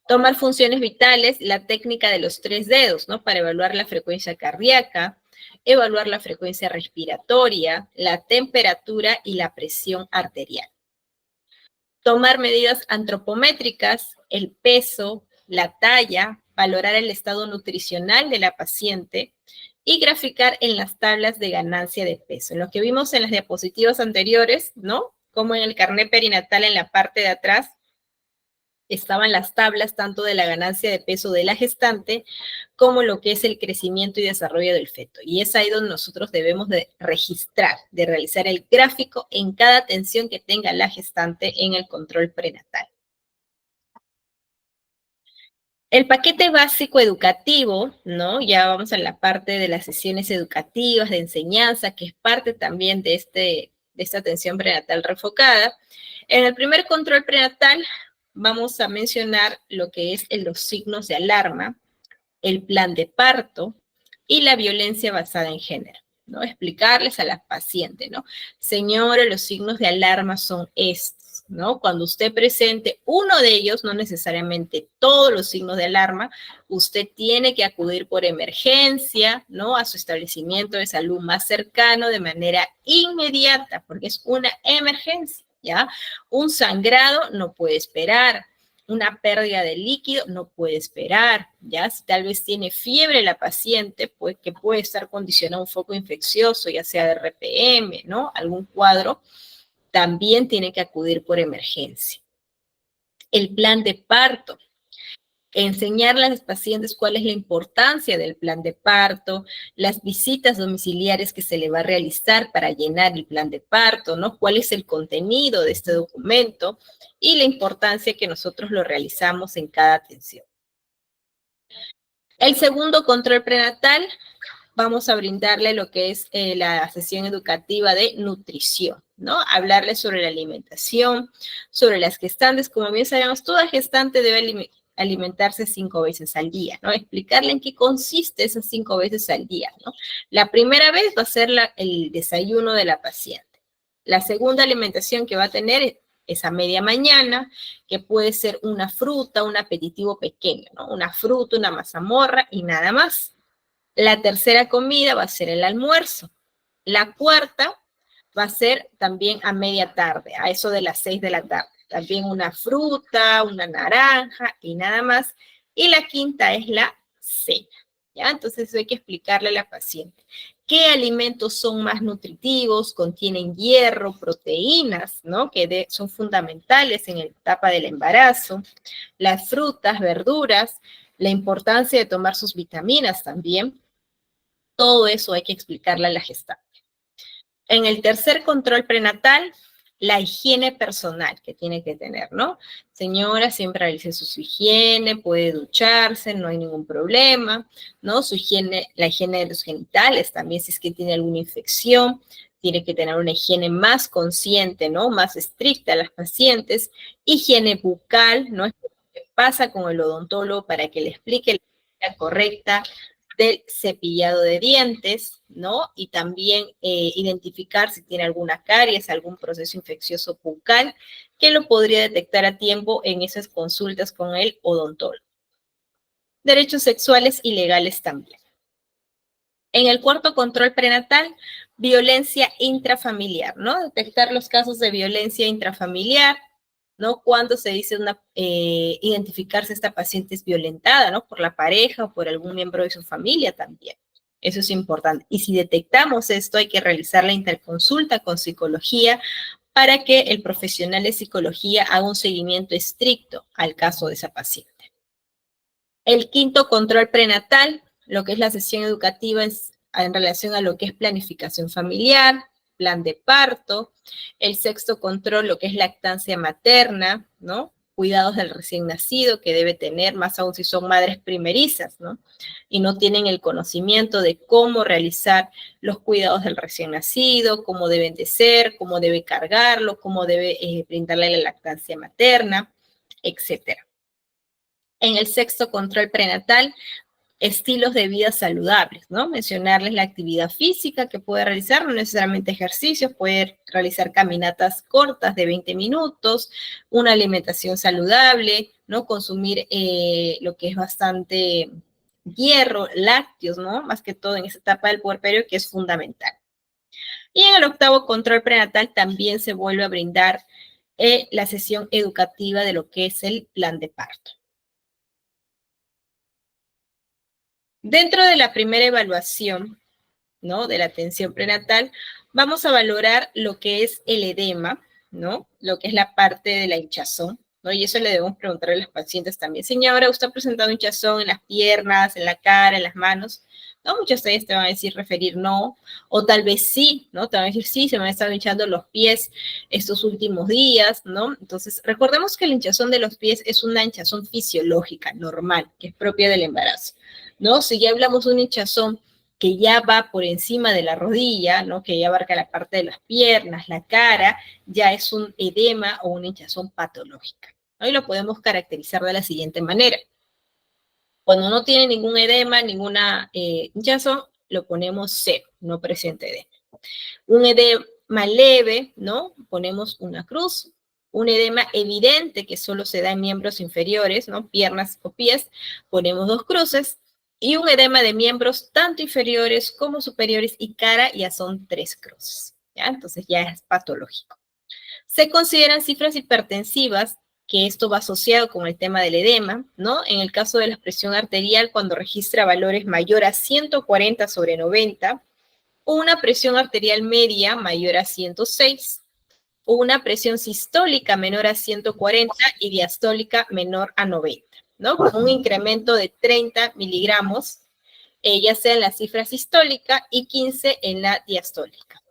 Tomar funciones vitales, la técnica de los 3 dedos, ¿no? Para evaluar la frecuencia cardíaca, evaluar la frecuencia respiratoria, la temperatura y la presión arterial. Tomar medidas antropométricas, el peso, la talla, valorar el estado nutricional de la paciente y graficar en las tablas de ganancia de peso. Lo que vimos en las diapositivas anteriores, ¿no? Como en el carnet perinatal en la parte de atrás, estaban las tablas tanto de la ganancia de peso de la gestante como lo que es el crecimiento y desarrollo del feto. Y es ahí donde nosotros debemos de registrar, de realizar el gráfico en cada atención que tenga la gestante en el control prenatal. El paquete básico educativo, ¿no? Ya vamos a la parte de las sesiones educativas, de enseñanza, que es parte también de esta atención prenatal refocada. En el primer control prenatal vamos a mencionar lo que es los signos de alarma, el plan de parto y la violencia basada en género, ¿no? Explicarles a las pacientes, ¿no? Señora, los signos de alarma son estos, ¿no? Cuando usted presente uno de ellos, no necesariamente todos los signos de alarma, usted tiene que acudir por emergencia, ¿no? A su establecimiento de salud más cercano de manera inmediata, porque es una emergencia, ¿ya? Un sangrado no puede esperar. Una pérdida de líquido no puede esperar, ¿ya? Si tal vez tiene fiebre la paciente, pues que puede estar condicionado a un foco infeccioso, ya sea de RPM, ¿no? Algún cuadro, también tiene que acudir por emergencia. El plan de parto. enseñarle a los pacientes cuál es la importancia del plan de parto, las visitas domiciliares que se le va a realizar para llenar el plan de parto, ¿no? Cuál es el contenido de este documento y la importancia que nosotros lo realizamos en cada atención. El segundo control prenatal, vamos a brindarle lo que es la sesión educativa de nutrición, ¿no? Hablarle sobre la alimentación, sobre las gestantes. Como bien sabemos, toda gestante debe alimentarse 5 veces al día, ¿no? Explicarle en qué consiste esas 5 veces al día, ¿no? La primera vez va a ser el desayuno de la paciente. La segunda alimentación que va a tener es a media mañana, que puede ser una fruta, un aperitivo pequeño, ¿no? Una fruta, una mazamorra y nada más. La tercera comida va a ser el almuerzo. La cuarta va a ser también a media tarde, a eso de las 6 de la tarde. También una fruta, una naranja y nada más. Y la quinta es la cena. ¿Ya? Entonces eso hay que explicarle a la paciente. ¿Qué alimentos son más nutritivos? Contienen hierro, proteínas, ¿no? Que son fundamentales en la etapa del embarazo. Las frutas, verduras, la importancia de tomar sus vitaminas también. Todo eso hay que explicarle a la gestante. En el tercer control prenatal, la higiene personal que tiene que tener, ¿no? Señora, siempre realice su higiene, puede ducharse, no hay ningún problema, ¿no? Su higiene, la higiene de los genitales también, si es que tiene alguna infección, tiene que tener una higiene más consciente, ¿no? Más estricta a las pacientes. Higiene bucal, ¿no? ¿Qué pasa con el odontólogo para que le explique la correcta del cepillado de dientes, ¿no? Y también identificar si tiene alguna caries, algún proceso infeccioso bucal, que lo podría detectar a tiempo en esas consultas con el odontólogo. Derechos sexuales y legales también. En el cuarto control prenatal, violencia intrafamiliar, ¿no? Detectar los casos de violencia intrafamiliar, ¿no? Cuando se dice identificar si esta paciente es violentada, ¿no? Por la pareja o por algún miembro de su familia también. Eso es importante. Y si detectamos esto, hay que realizar la interconsulta con psicología para que el profesional de psicología haga un seguimiento estricto al caso de esa paciente. El quinto control prenatal, lo que es la sesión educativa es en relación a lo que es planificación familiar, plan de parto. El sexto control, lo que es lactancia materna, ¿no? Cuidados del recién nacido que debe tener, más aún si son madres primerizas, ¿no? Y no tienen el conocimiento de cómo realizar los cuidados del recién nacido, cómo deben de ser, cómo debe cargarlo, cómo debe brindarle la lactancia materna, etcétera. En el sexto control prenatal, estilos de vida saludables, ¿no? Mencionarles la actividad física que puede realizar, no necesariamente ejercicios, puede realizar caminatas cortas de 20 minutos, una alimentación saludable, ¿no? Consumir lo que es bastante hierro, lácteos, ¿no? Más que todo en esa etapa del puerperio que es fundamental. Y en el octavo control prenatal también se vuelve a brindar la sesión educativa de lo que es el plan de parto. Dentro de la primera evaluación, ¿no? De la atención prenatal, vamos a valorar lo que es el edema, ¿no? Lo que es la parte de la hinchazón, ¿no? Y eso le debemos preguntar a los pacientes también. Señora, ¿usted ha presentado hinchazón en las piernas, en la cara, en las manos? ¿No? Muchas de ellas te van a decir, referir no, o tal vez sí, ¿no? Te van a decir, sí, se me han estado hinchando los pies estos últimos días, ¿no? Entonces, recordemos que la hinchazón de los pies es una hinchazón fisiológica, normal, que es propia del embarazo, ¿no? Si ya hablamos de una hinchazón que ya va por encima de la rodilla, ¿no? Que ya abarca la parte de las piernas, la cara, ya es un edema o una hinchazón patológica, ¿no? Y lo podemos caracterizar de la siguiente manera. Cuando no tiene ningún edema, ninguna hinchazón, lo ponemos cero, no presente edema. Un edema leve, ¿no? Ponemos una cruz. Un edema evidente que solo se da en miembros inferiores, ¿no? Piernas o pies, ponemos 2 cruces. Y un edema de miembros tanto inferiores como superiores y cara ya son 3 cruces, ¿ya? Entonces ya es patológico. Se consideran cifras hipertensivas, que esto va asociado con el tema del edema, ¿no? En el caso de la presión arterial, cuando registra valores mayor a 140/90, o una presión arterial media mayor a 106, o una presión sistólica menor a 140 y diastólica menor a 90. ¿no? Con un incremento de 30 miligramos, ya sea en la cifra sistólica y 15 en la diastólica.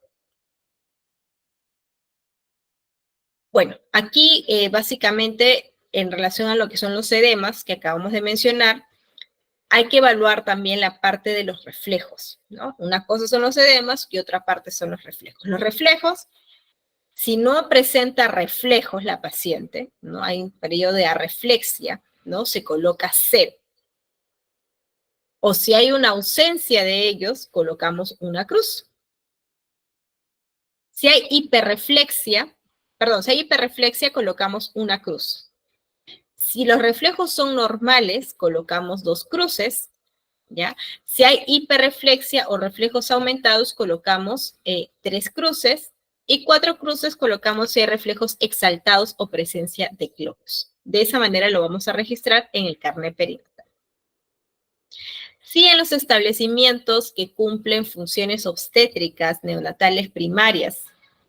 Bueno, aquí básicamente en relación a lo que son los edemas que acabamos de mencionar, hay que evaluar también la parte de los reflejos, ¿no? Una cosa son los edemas y otra parte son los reflejos. Los reflejos, si no presenta reflejos la paciente, ¿no? Hay un periodo de arreflexia, ¿no? Se coloca 0. O si hay una ausencia de ellos, colocamos una cruz. Si hay hiperreflexia, colocamos una cruz. Si los reflejos son normales, colocamos 2 cruces, ¿ya? Si hay hiperreflexia o reflejos aumentados, colocamos 3 cruces, y 4 cruces colocamos si hay reflejos exaltados o presencia de globos. De esa manera lo vamos a registrar en el carnet perinatal. Si en los establecimientos que cumplen funciones obstétricas neonatales primarias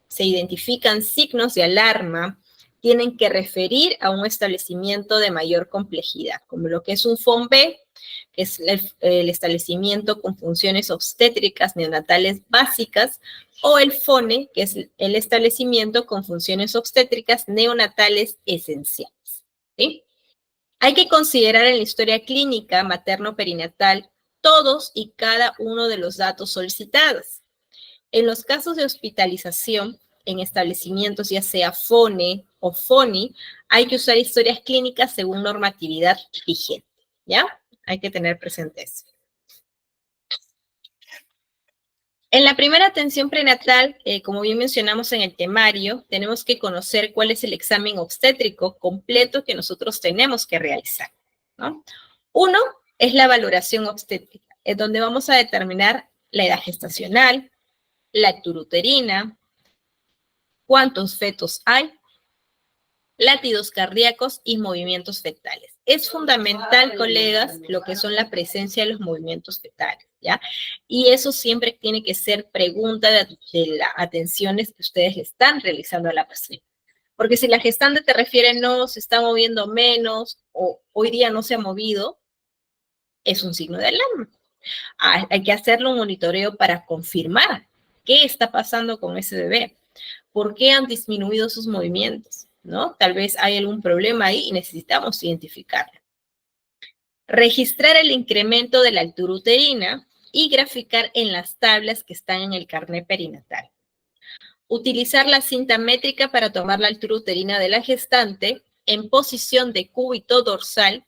se identifican signos de alarma, tienen que referir a un establecimiento de mayor complejidad, como lo que es un FONB, que es el establecimiento con funciones obstétricas neonatales básicas, o el FONE, que es el establecimiento con funciones obstétricas neonatales esenciales. ¿Sí? Hay que considerar en la historia clínica materno-perinatal todos y cada uno de los datos solicitados. En los casos de hospitalización en establecimientos, ya sea FONE o FONI, hay que usar historias clínicas según normatividad vigente, ¿ya? Hay que tener presente eso. En la primera atención prenatal, como bien mencionamos en el temario, tenemos que conocer cuál es el examen obstétrico completo que nosotros tenemos que realizar, ¿no? Uno es la valoración obstétrica, en donde vamos a determinar la edad gestacional, la altura uterina, cuántos fetos hay, latidos cardíacos y movimientos fetales. Es fundamental, colegas, lo que son la presencia de los movimientos fetales, ¿ya? Y eso siempre tiene que ser pregunta de las atenciones que ustedes le están realizando a la paciente. Porque si la gestante te refiere no, se está moviendo menos o hoy día no se ha movido, es un signo de alarma. Hay que hacerle un monitoreo para confirmar qué está pasando con ese bebé. ¿Por qué han disminuido sus movimientos? ¿No? Tal vez hay algún problema ahí y necesitamos identificarlo. Registrar el incremento de la altura uterina y graficar en las tablas que están en el carnet perinatal. Utilizar la cinta métrica para tomar la altura uterina de la gestante en posición de cúbito dorsal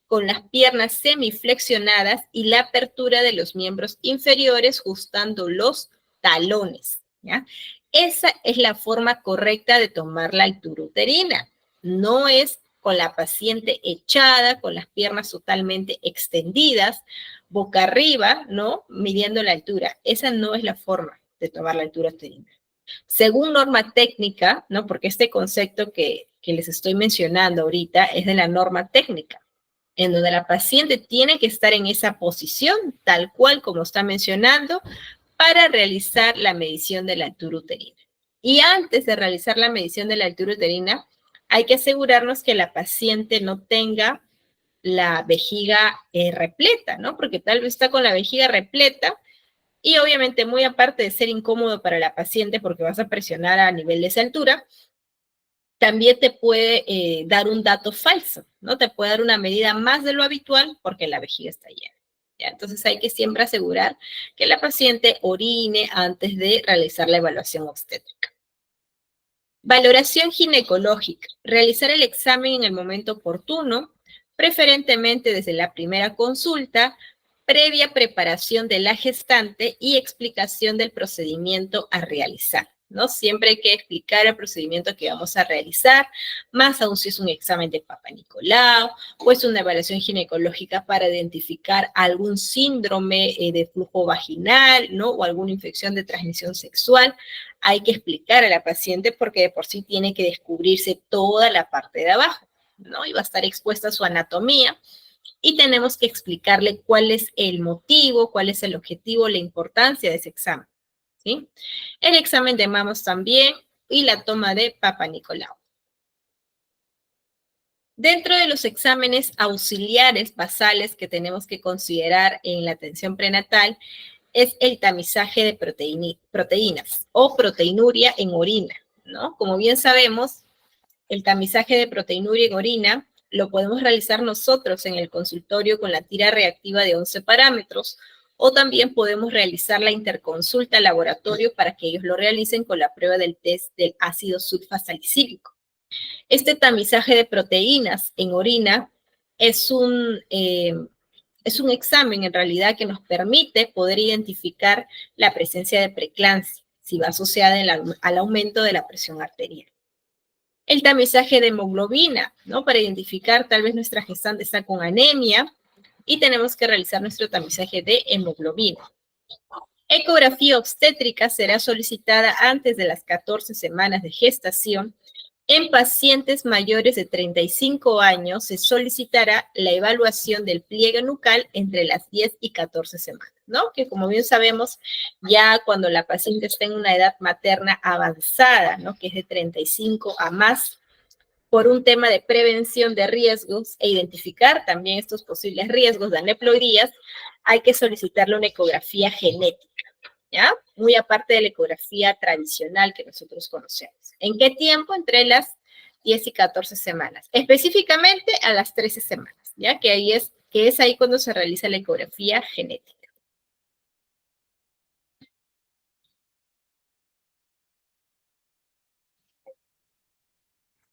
con las piernas semiflexionadas y la apertura de los miembros inferiores ajustando los talones, ¿ya? Esa es la forma correcta de tomar la altura uterina. No es con la paciente echada, con las piernas totalmente extendidas, boca arriba, ¿no? Midiendo la altura. Esa no es la forma de tomar la altura uterina. Según norma técnica, ¿no? Porque este concepto que les estoy mencionando ahorita es de la norma técnica, en donde la paciente tiene que estar en esa posición, tal cual como está mencionando, para realizar la medición de la altura uterina. Y antes de realizar la medición de la altura uterina, hay que asegurarnos que la paciente no tenga la vejiga repleta, ¿no? Porque tal vez está con la vejiga repleta y obviamente muy aparte de ser incómodo para la paciente porque vas a presionar a nivel de esa altura, también te puede dar un dato falso, ¿no? Te puede dar una medida más de lo habitual porque la vejiga está llena. ¿Ya? Entonces hay que siempre asegurar que la paciente orine antes de realizar la evaluación obstétrica. Valoración ginecológica. Realizar el examen en el momento oportuno, preferentemente desde la primera consulta, previa preparación de la gestante y explicación del procedimiento a realizar, ¿no? Siempre hay que explicar el procedimiento que vamos a realizar, más aún si es un examen de Papa Nicolau o es una evaluación ginecológica para identificar algún síndrome de flujo vaginal, ¿no? O alguna infección de transmisión sexual. Hay que explicar a la paciente porque de por sí tiene que descubrirse toda la parte de abajo, ¿no? Y va a estar expuesta a su anatomía. Y tenemos que explicarle cuál es el motivo, cuál es el objetivo, la importancia de ese examen, ¿sí? El examen de mamas también y la toma de Papa Nicolau. Dentro de los exámenes auxiliares basales que tenemos que considerar en la atención prenatal es el tamizaje de proteínas o proteinuria en orina, ¿no? Como bien sabemos, el tamizaje de proteinuria en orina lo podemos realizar nosotros en el consultorio con la tira reactiva de 11 parámetros o también podemos realizar la interconsulta al laboratorio para que ellos lo realicen con la prueba del test del ácido sulfasalicílico. Este tamizaje de proteínas en orina es es un examen en realidad que nos permite poder identificar la presencia de preeclampsia, si va asociada al aumento de la presión arterial. El tamizaje de hemoglobina, ¿no? Para identificar tal vez nuestra gestante está con anemia y tenemos que realizar nuestro tamizaje de hemoglobina. Ecografía obstétrica será solicitada antes de las 14 semanas de gestación. En pacientes mayores de 35 años se solicitará la evaluación del pliegue nucal entre las 10 y 14 semanas, ¿no? Que como bien sabemos, ya cuando la paciente está en una edad materna avanzada, ¿no? Que es de 35 a más, por un tema de prevención de riesgos e identificar también estos posibles riesgos de aneuploidías, hay que solicitarle una ecografía genética. ¿Ya? Muy aparte de la ecografía tradicional que nosotros conocemos. ¿En qué tiempo? Entre las 10 y 14 semanas. Específicamente a las 13 semanas, ¿ya? Que es ahí cuando se realiza la ecografía genética.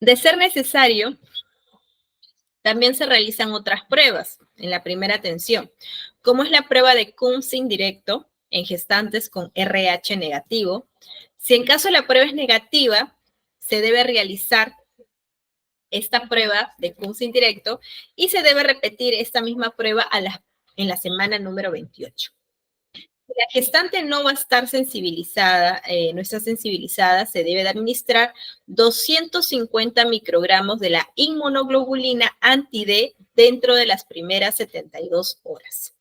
De ser necesario, también se realizan otras pruebas en la primera atención, como es la prueba de Coombs indirecto en gestantes con RH negativo. Si en caso la prueba es negativa, se debe realizar esta prueba de Coombs indirecto y se debe repetir esta misma prueba en la semana número 28. La gestante no va a estar sensibilizada, no está sensibilizada, se debe de administrar 250 microgramos de la inmunoglobulina anti-D dentro de las primeras 72 horas.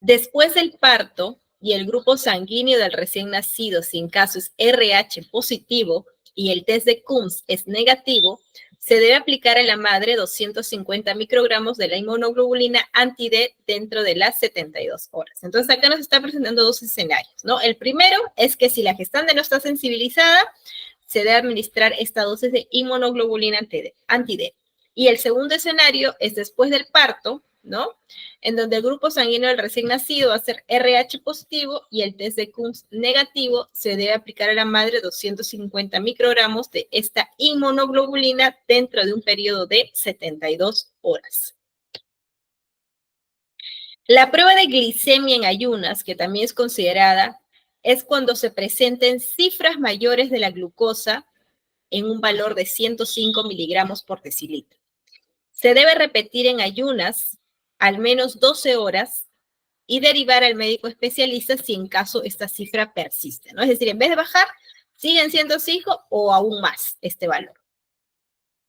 Después del parto y el grupo sanguíneo del recién nacido, si en caso es RH positivo y el test de Coombs es negativo, se debe aplicar a la madre 250 microgramos de la inmunoglobulina anti-D dentro de las 72 horas. Entonces, acá nos está presentando dos escenarios, ¿no? El primero es que si la gestante no está sensibilizada, se debe administrar esta dosis de inmunoglobulina anti-D. Y el segundo escenario es después del parto, ¿no? En donde el grupo sanguíneo del recién nacido va a ser RH positivo y el test de Coombs negativo, se debe aplicar a la madre 250 microgramos de esta inmunoglobulina dentro de un periodo de 72 horas. La prueba de glicemia en ayunas, que también es considerada, es cuando se presenten cifras mayores de la glucosa en un valor de 105 miligramos por decilitro. Se debe repetir en ayunas al menos 12 horas y derivar al médico especialista si en caso esta cifra persiste, ¿no? Es decir, en vez de bajar, siguen siendo 5 o aún más este valor.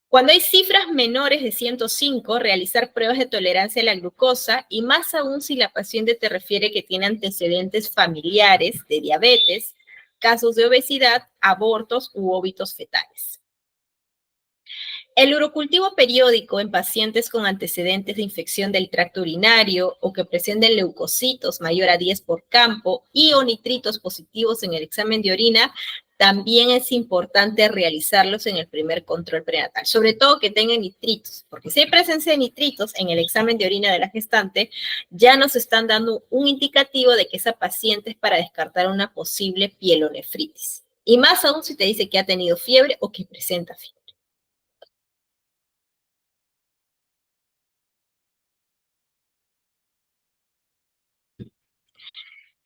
Cuando hay cifras menores de 105, realizar pruebas de tolerancia a la glucosa y más aún si la paciente te refiere que tiene antecedentes familiares de diabetes, casos de obesidad, abortos u óbitos fetales. El urocultivo periódico en pacientes con antecedentes de infección del tracto urinario o que presenten leucocitos mayor a 10 por campo y o nitritos positivos en el examen de orina, también es importante realizarlos en el primer control prenatal, sobre todo que tengan nitritos, porque si hay presencia de nitritos en el examen de orina de la gestante, ya nos están dando un indicativo de que esa paciente es para descartar una posible pielonefritis. Y más aún si te dice que ha tenido fiebre o que presenta fiebre.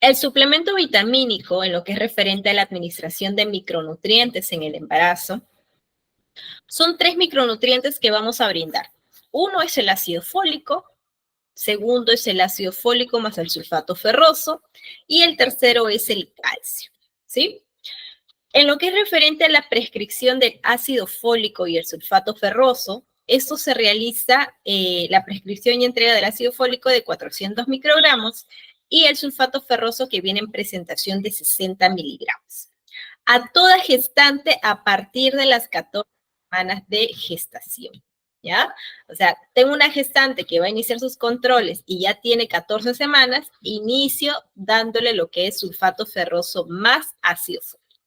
El suplemento vitamínico, en lo que es referente a la administración de micronutrientes en el embarazo, son 3 micronutrientes que vamos a brindar. Uno es el ácido fólico, segundo es el ácido fólico más el sulfato ferroso y el tercero es el calcio, ¿sí? En lo que es referente a la prescripción del ácido fólico y el sulfato ferroso, esto se realiza la prescripción y entrega del ácido fólico de 400 microgramos y el sulfato ferroso que viene en presentación de 60 miligramos. A toda gestante a partir de las 14 semanas de gestación. ¿ya? O sea, tengo una gestante que va a iniciar sus controles y ya tiene 14 semanas, inicio dándole lo que es sulfato ferroso más ácido fólico.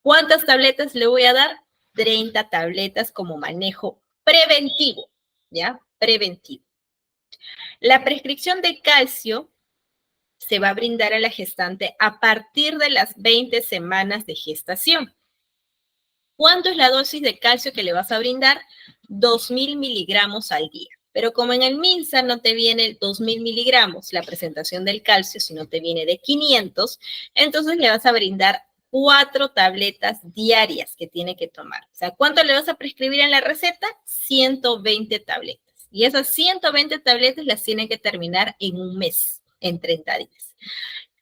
¿Cuántas tabletas le voy a dar? 30 tabletas como manejo preventivo, ¿ya? Preventivo. La prescripción de calcio se va a brindar a la gestante a partir de las 20 semanas de gestación. ¿Cuánto es la dosis de calcio que le vas a brindar? 2.000 miligramos al día. Pero como en el MINSA no te viene 2.000 miligramos la presentación del calcio, sino te viene de 500, entonces le vas a brindar 4 tabletas diarias que tiene que tomar. O sea, ¿cuánto le vas a prescribir en la receta? 120 tabletas. Y esas 120 tabletas las tiene que terminar en un mes, en 30 días.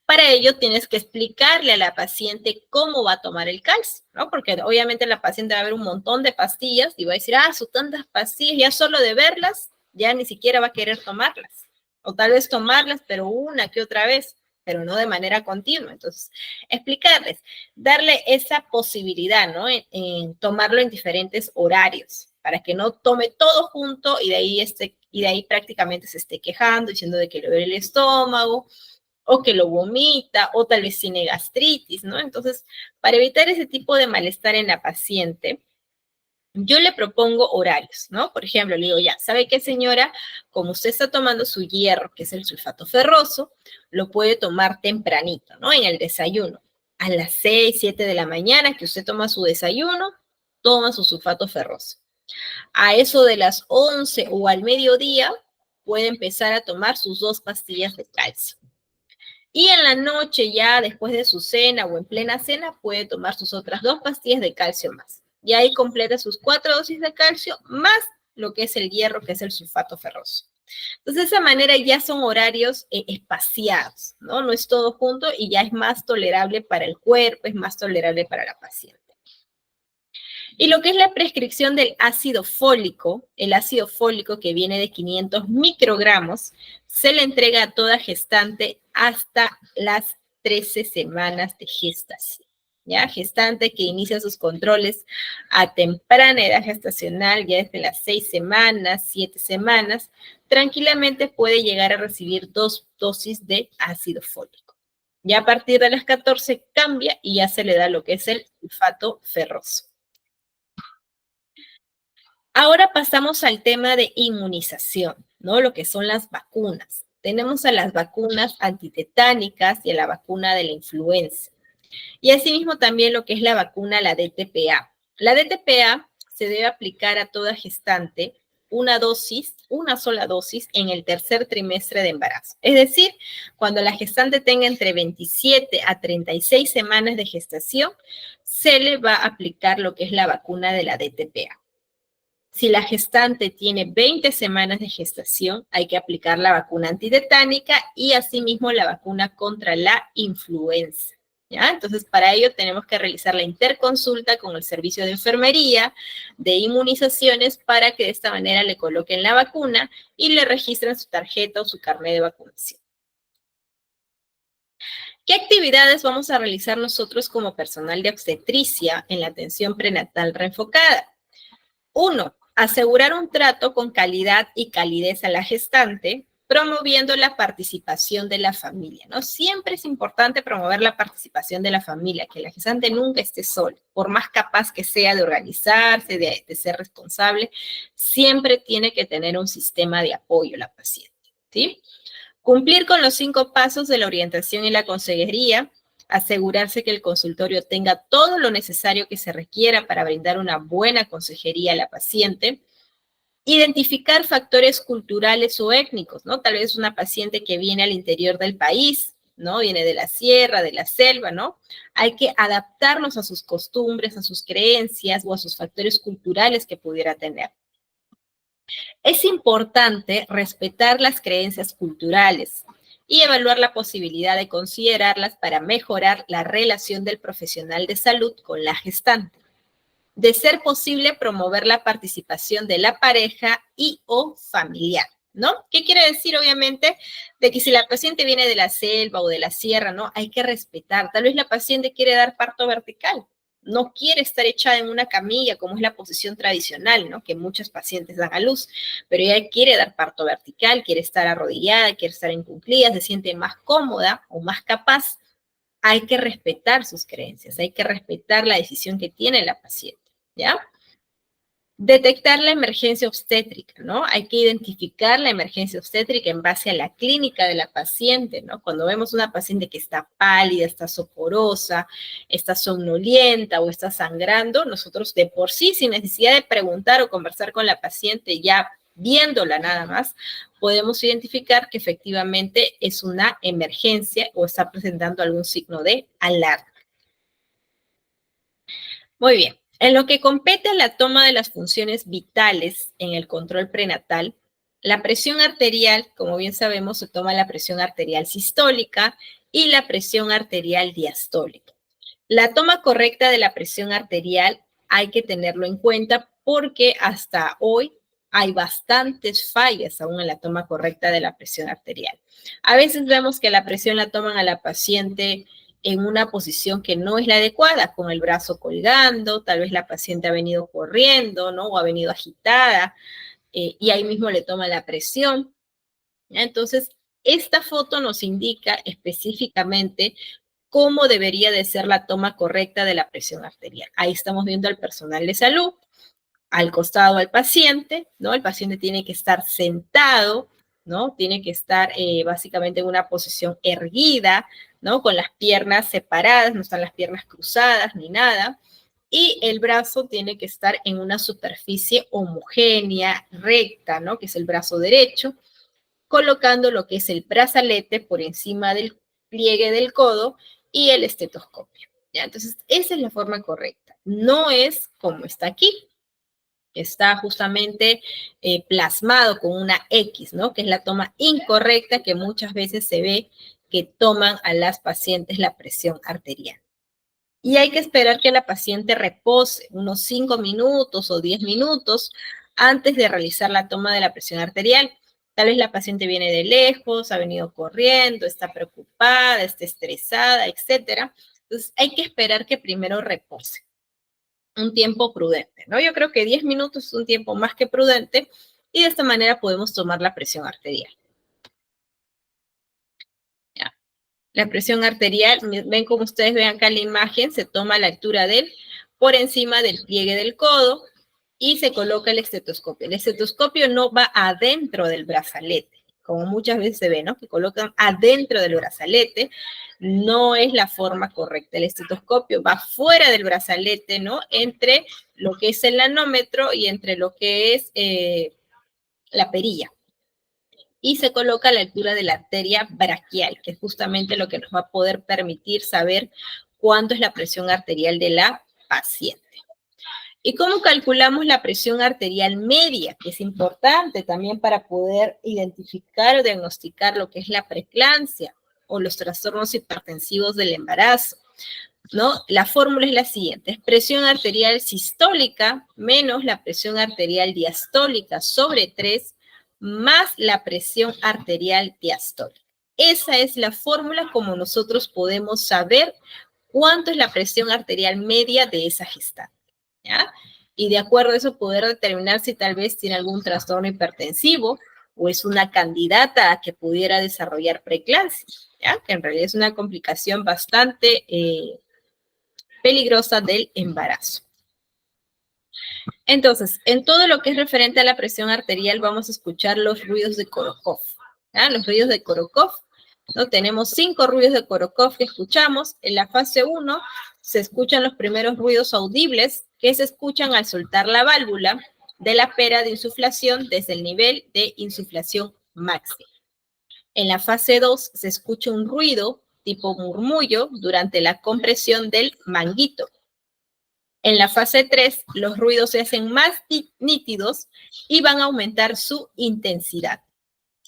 Para ello tienes que explicarle a la paciente cómo va a tomar el calcio, ¿no? Porque obviamente la paciente va a ver un montón de pastillas y va a decir, son tantas pastillas, ya solo de verlas, ya ni siquiera va a querer tomarlas. O tal vez tomarlas, pero una que otra vez, pero no de manera continua. Entonces, explicarles, darle esa posibilidad, ¿no? En tomarlo en diferentes horarios, para que no tome todo junto y de ahí prácticamente se esté quejando, diciendo de que le duele el estómago, o que lo vomita, o tal vez tiene gastritis, ¿no? Entonces, para evitar ese tipo de malestar en la paciente, yo le propongo horarios, ¿no? Por ejemplo, le digo, ya, ¿sabe qué, señora? Como usted está tomando su hierro, que es el sulfato ferroso, lo puede tomar tempranito, ¿no? En el desayuno. A las 6, 7 de la mañana que usted toma su desayuno, toma su sulfato ferroso. A eso de las 11 o al mediodía, puede empezar a tomar sus 2 pastillas de calcio. Y en la noche, ya después de su cena o en plena cena, puede tomar sus otras 2 pastillas de calcio más. Y ahí completa sus 4 dosis de calcio más lo que es el hierro, que es el sulfato ferroso. Entonces, de esa manera ya son horarios espaciados, ¿no? No es todo junto y ya es más tolerable para el cuerpo, es más tolerable para la paciente. Y lo que es la prescripción del ácido fólico, el ácido fólico que viene de 500 microgramos, se le entrega a toda gestante hasta las 13 semanas de gestación. ¿Ya? Gestante que inicia sus controles a temprana edad gestacional, ya desde las 6 semanas, 7 semanas, tranquilamente puede llegar a recibir 2 dosis de ácido fólico. Ya a partir de las 14 cambia y ya se le da lo que es el sulfato ferroso. Ahora pasamos al tema de inmunización, ¿no? Lo que son las vacunas. Tenemos a las vacunas antitetánicas y a la vacuna de la influenza. Y asimismo también lo que es la vacuna, la DTPA. La DTPA se debe aplicar a toda gestante una sola dosis en el tercer trimestre de embarazo. Es decir, cuando la gestante tenga entre 27 a 36 semanas de gestación, se le va a aplicar lo que es la vacuna de la DTPA. Si la gestante tiene 20 semanas de gestación, hay que aplicar la vacuna antitetánica y asimismo la vacuna contra la influenza. ¿Ya? Entonces, para ello tenemos que realizar la interconsulta con el servicio de enfermería, de inmunizaciones, para que de esta manera le coloquen la vacuna y le registren su tarjeta o su carnet de vacunación. ¿Qué actividades vamos a realizar nosotros como personal de obstetricia en la atención prenatal reenfocada? 1. Asegurar un trato con calidad y calidez a la gestante, promoviendo la participación de la familia, ¿no? Siempre es importante promover la participación de la familia, que la gestante nunca esté sola, por más capaz que sea de organizarse, de ser responsable, siempre tiene que tener un sistema de apoyo la paciente, ¿sí? Cumplir con los 5 pasos de la orientación y la consejería, asegurarse que el consultorio tenga todo lo necesario que se requiera para brindar una buena consejería a la paciente, identificar factores culturales o étnicos, ¿no? Tal vez una paciente que viene al interior del país, ¿no? Viene de la sierra, de la selva, ¿no? Hay que adaptarnos a sus costumbres, a sus creencias o a sus factores culturales que pudiera tener. Es importante respetar las creencias culturales y evaluar la posibilidad de considerarlas para mejorar la relación del profesional de salud con la gestante. De ser posible, promover la participación de la pareja y o familiar, ¿no? ¿Qué quiere decir? Obviamente, de que si la paciente viene de la selva o de la sierra, ¿no? Hay que respetar. Tal vez la paciente quiere dar parto vertical, no quiere estar echada en una camilla como es la posición tradicional, ¿no? Que muchos pacientes dan a luz, pero ella quiere dar parto vertical, quiere estar arrodillada, quiere estar en cuclillas, se siente más cómoda o más capaz. Hay que respetar sus creencias, hay que respetar la decisión que tiene la paciente, ¿ya? Detectar la emergencia obstétrica, ¿no? Hay que identificar la emergencia obstétrica en base a la clínica de la paciente, ¿no? Cuando vemos una paciente que está pálida, está soporosa, está somnolienta o está sangrando, nosotros de por sí, sin necesidad de preguntar o conversar con la paciente, ya viéndola nada más, podemos identificar que efectivamente es una emergencia o está presentando algún signo de alarma. Muy bien. En lo que compete a la toma de las funciones vitales en el control prenatal, la presión arterial, como bien sabemos, se toma la presión arterial sistólica y la presión arterial diastólica. La toma correcta de la presión arterial hay que tenerlo en cuenta porque hasta hoy hay bastantes fallas aún en la toma correcta de la presión arterial. A veces vemos que la presión la toman a la paciente en una posición que no es la adecuada, con el brazo colgando, tal vez la paciente ha venido corriendo, ¿no? O ha venido agitada, y ahí mismo le toma la presión. ¿Ya? Entonces, esta foto nos indica específicamente cómo debería de ser la toma correcta de la presión arterial. Ahí estamos viendo al personal de salud, al costado al paciente, ¿no? El paciente tiene que estar sentado, ¿no? Tiene que estar básicamente en una posición erguida, ¿no? Con las piernas separadas, no están las piernas cruzadas ni nada. Y el brazo tiene que estar en una superficie homogénea, recta, ¿no? Que es el brazo derecho, colocando lo que es el brazalete por encima del pliegue del codo y el estetoscopio. ¿Ya? Entonces, esa es la forma correcta. No es como está aquí. Está justamente plasmado con una X, ¿no? Que es la toma incorrecta que muchas veces se ve que toman a las pacientes la presión arterial. Y hay que esperar que la paciente repose unos 5 minutos o 10 minutos antes de realizar la toma de la presión arterial. Tal vez la paciente viene de lejos, ha venido corriendo, está preocupada, está estresada, etcétera. Entonces hay que esperar que primero repose. Un tiempo prudente, ¿no? Yo creo que 10 minutos es un tiempo más que prudente y de esta manera podemos tomar la presión arterial. ¿Ya? La presión arterial, ven como ustedes ven acá en la imagen, se toma a la altura por encima del pliegue del codo y se coloca el estetoscopio. El estetoscopio no va adentro del brazalete, como muchas veces se ve, ¿no? Que colocan adentro del brazalete, no es la forma correcta. El estetoscopio va fuera del brazalete, ¿no? Entre lo que es el nanómetro y entre lo que es la perilla. Y se coloca a la altura de la arteria braquial, que es justamente lo que nos va a poder permitir saber cuánto es la presión arterial de la paciente. ¿Y cómo calculamos la presión arterial media? Que es importante también para poder identificar o diagnosticar lo que es la preeclampsia o los trastornos hipertensivos del embarazo, ¿no? La fórmula es la siguiente, es presión arterial sistólica menos la presión arterial diastólica sobre 3 más la presión arterial diastólica. Esa es la fórmula como nosotros podemos saber cuánto es la presión arterial media de esa gestante, ¿ya? Y de acuerdo a eso poder determinar si tal vez tiene algún trastorno hipertensivo o es una candidata a que pudiera desarrollar preeclampsia, ¿ya? Que en realidad es una complicación bastante peligrosa del embarazo. Entonces, en todo lo que es referente a la presión arterial, vamos a escuchar los ruidos de Korokov. ¿Ya? Los ruidos de Korokov, ¿no? Tenemos 5 ruidos de Korokov que escuchamos. En la fase 1 se escuchan los primeros ruidos audibles que se escuchan al soltar la válvula de la pera de insuflación desde el nivel de insuflación máxima. En la fase 2 se escucha un ruido tipo murmullo durante la compresión del manguito. En la fase 3, los ruidos se hacen más nítidos y van a aumentar su intensidad.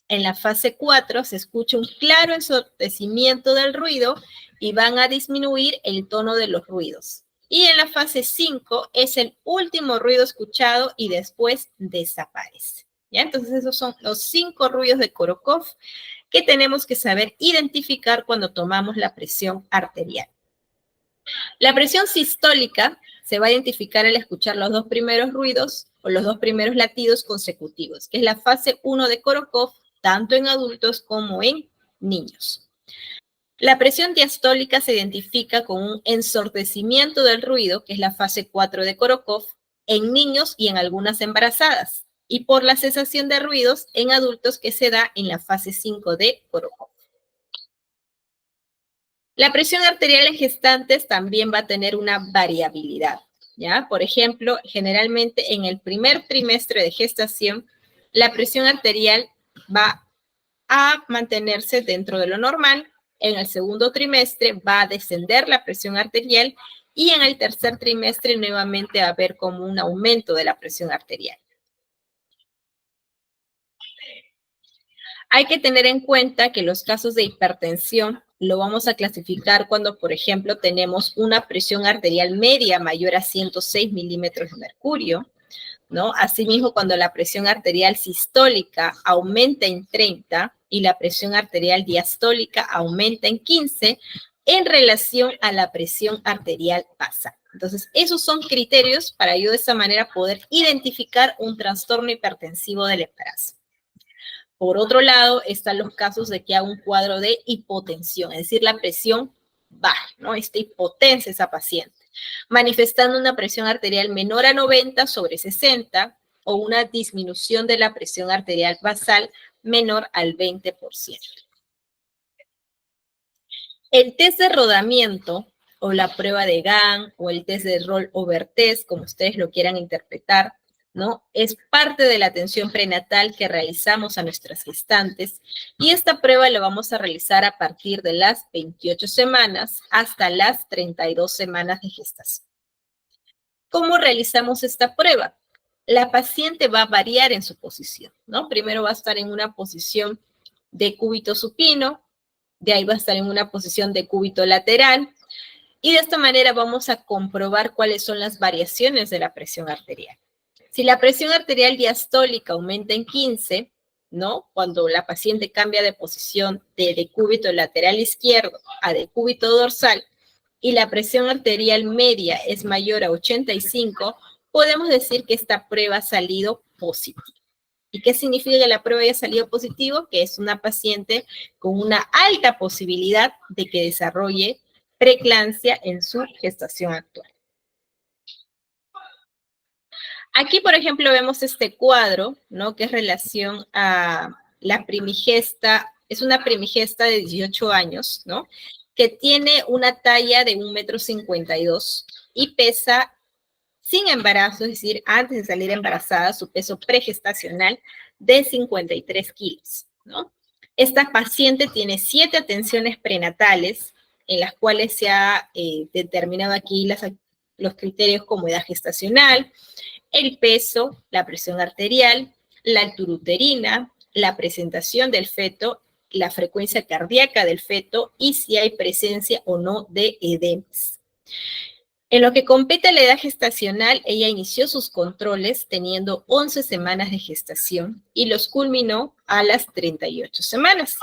En la fase 4 se escucha un claro ensordecimiento del ruido y van a disminuir el tono de los ruidos. Y en la fase 5 es el último ruido escuchado y después desaparece. ¿Ya? Entonces esos son los 5 ruidos de Korokov que tenemos que saber identificar cuando tomamos la presión arterial. La presión sistólica se va a identificar al escuchar los dos primeros ruidos o los dos primeros latidos consecutivos, que es la fase 1 de Korokov, tanto en adultos como en niños. La presión diastólica se identifica con un ensordecimiento del ruido, que es la fase 4 de Korokov, en niños y en algunas embarazadas, y por la cesación de ruidos en adultos que se da en la fase 5 de Korokov. La presión arterial en gestantes también va a tener una variabilidad, ¿ya? Por ejemplo, generalmente en el primer trimestre de gestación, la presión arterial va a mantenerse dentro de lo normal. En el segundo trimestre va a descender la presión arterial y en el tercer trimestre nuevamente va a haber como un aumento de la presión arterial. Hay que tener en cuenta que los casos de hipertensión lo vamos a clasificar cuando, por ejemplo, tenemos una presión arterial media mayor a 106 milímetros de mercurio, ¿no? Asimismo, cuando la presión arterial sistólica aumenta en 30 y la presión arterial diastólica aumenta en 15 en relación a la presión arterial basal. Entonces, esos son criterios para yo de esa manera poder identificar un trastorno hipertensivo del embarazo. Por otro lado, están los casos de que hay un cuadro de hipotensión, es decir, la presión baja, ¿no? Está hipotensa esa paciente, manifestando una presión arterial menor a 90 sobre 60 o una disminución de la presión arterial basal menor al 20%. El test de rodamiento o la prueba de Gann o el test de rollover test, como ustedes lo quieran interpretar, ¿no? Es parte de la atención prenatal que realizamos a nuestras gestantes y esta prueba la vamos a realizar a partir de las 28 semanas hasta las 32 semanas de gestación. ¿Cómo realizamos esta prueba? La paciente va a variar en su posición, ¿no? Primero va a estar en una posición de cúbito supino, de ahí va a estar en una posición de cúbito lateral y de esta manera vamos a comprobar cuáles son las variaciones de la presión arterial. Si la presión arterial diastólica aumenta en 15, ¿no? Cuando la paciente cambia de posición de decúbito lateral izquierdo a decúbito dorsal y la presión arterial media es mayor a 85, podemos decir que esta prueba ha salido positiva. ¿Y qué significa que la prueba haya salido positivo? Que es una paciente con una alta posibilidad de que desarrolle preeclampsia en su gestación actual. Aquí, por ejemplo, vemos este cuadro, ¿no? Que es relación a la primigesta, es una primigesta de 18 años, ¿no? Que tiene una talla de 1,52 m y pesa sin embarazo, es decir, antes de salir embarazada, su peso pregestacional de 53 kilos, ¿no? Esta paciente tiene 7 atenciones prenatales en las cuales se ha determinado aquí los criterios como edad gestacional, el peso, la presión arterial, la altura uterina, la presentación del feto, la frecuencia cardíaca del feto y si hay presencia o no de edemas. En lo que compete a la edad gestacional, ella inició sus controles teniendo 11 semanas de gestación y los culminó a las 38 semanas.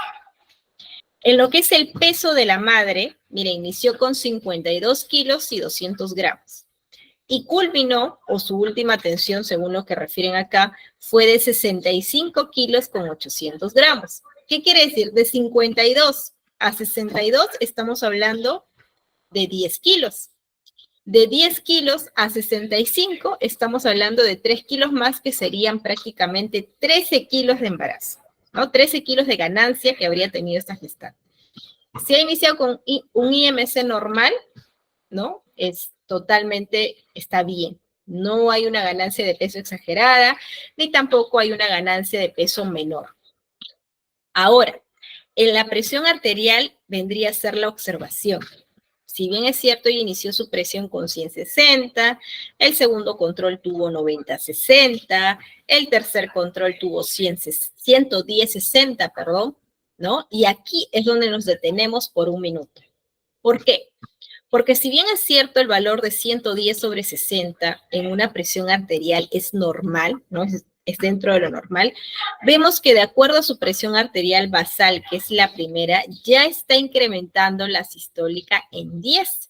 En lo que es el peso de la madre, mire, inició con 52 kilos y 200 gramos. Y culminó, o su última atención, según lo que refieren acá, fue de 65 kilos con 800 gramos. ¿Qué quiere decir? De 52 a 62 estamos hablando de 10 kilos. De 10 kilos a 65 estamos hablando de 3 kilos más, que serían prácticamente 13 kilos de embarazo, ¿no? 13 kilos de ganancia que habría tenido esta gestante. Si ha iniciado con un IMC normal, ¿no? Está bien. No hay una ganancia de peso exagerada, ni tampoco hay una ganancia de peso menor. Ahora, en la presión arterial vendría a ser la observación. Si bien es cierto, ella inició su presión con 160, el segundo control tuvo 90-60, el tercer control tuvo 110-60, perdón, ¿no? Y aquí es donde nos detenemos por un minuto. ¿Por qué? Porque si bien es cierto el valor de 110 sobre 60 en una presión arterial es normal, ¿no? Es dentro de lo normal, vemos que de acuerdo a su presión arterial basal, que es la primera, ya está incrementando la sistólica en 10.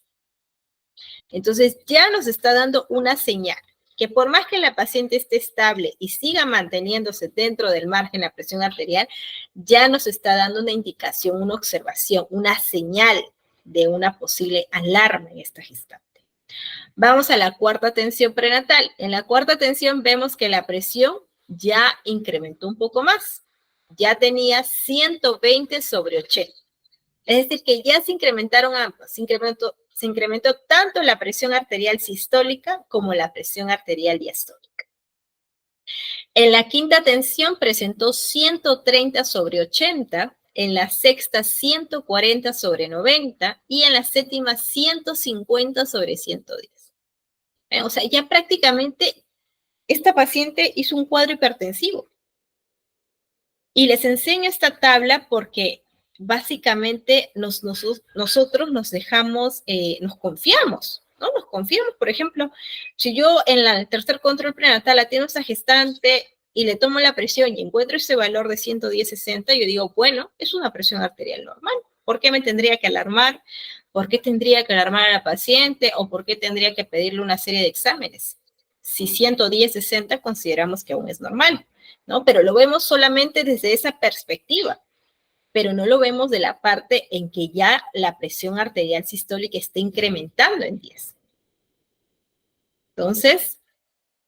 Entonces ya nos está dando una señal que por más que la paciente esté estable y siga manteniéndose dentro del margen de la presión arterial, ya nos está dando una indicación, una observación, una señal de una posible alarma en esta gestante. Vamos a la cuarta tensión prenatal. En la cuarta tensión vemos que la presión ya incrementó un poco más. Ya tenía 120/80. Es decir, que ya se incrementaron ambas. Se incrementó tanto la presión arterial sistólica como la presión arterial diastólica. En la quinta tensión presentó 130/80, en la sexta 140/90 y en la séptima 150/110. O sea, ya prácticamente esta paciente hizo un cuadro hipertensivo. Y les enseño esta tabla porque básicamente nosotros nos dejamos, nos confiamos, ¿no? Nos confiamos, por ejemplo, si yo en el tercer control prenatal atiendo a esta gestante y le tomo la presión y encuentro ese valor de 110/60, yo digo, bueno, es una presión arterial normal. ¿Por qué me tendría que alarmar? ¿Por qué tendría que alarmar a la paciente? ¿O por qué tendría que pedirle una serie de exámenes? Si 110/60 consideramos que aún es normal, ¿no? Pero lo vemos solamente desde esa perspectiva, pero no lo vemos de la parte en que ya la presión arterial sistólica está incrementando en 10. Entonces,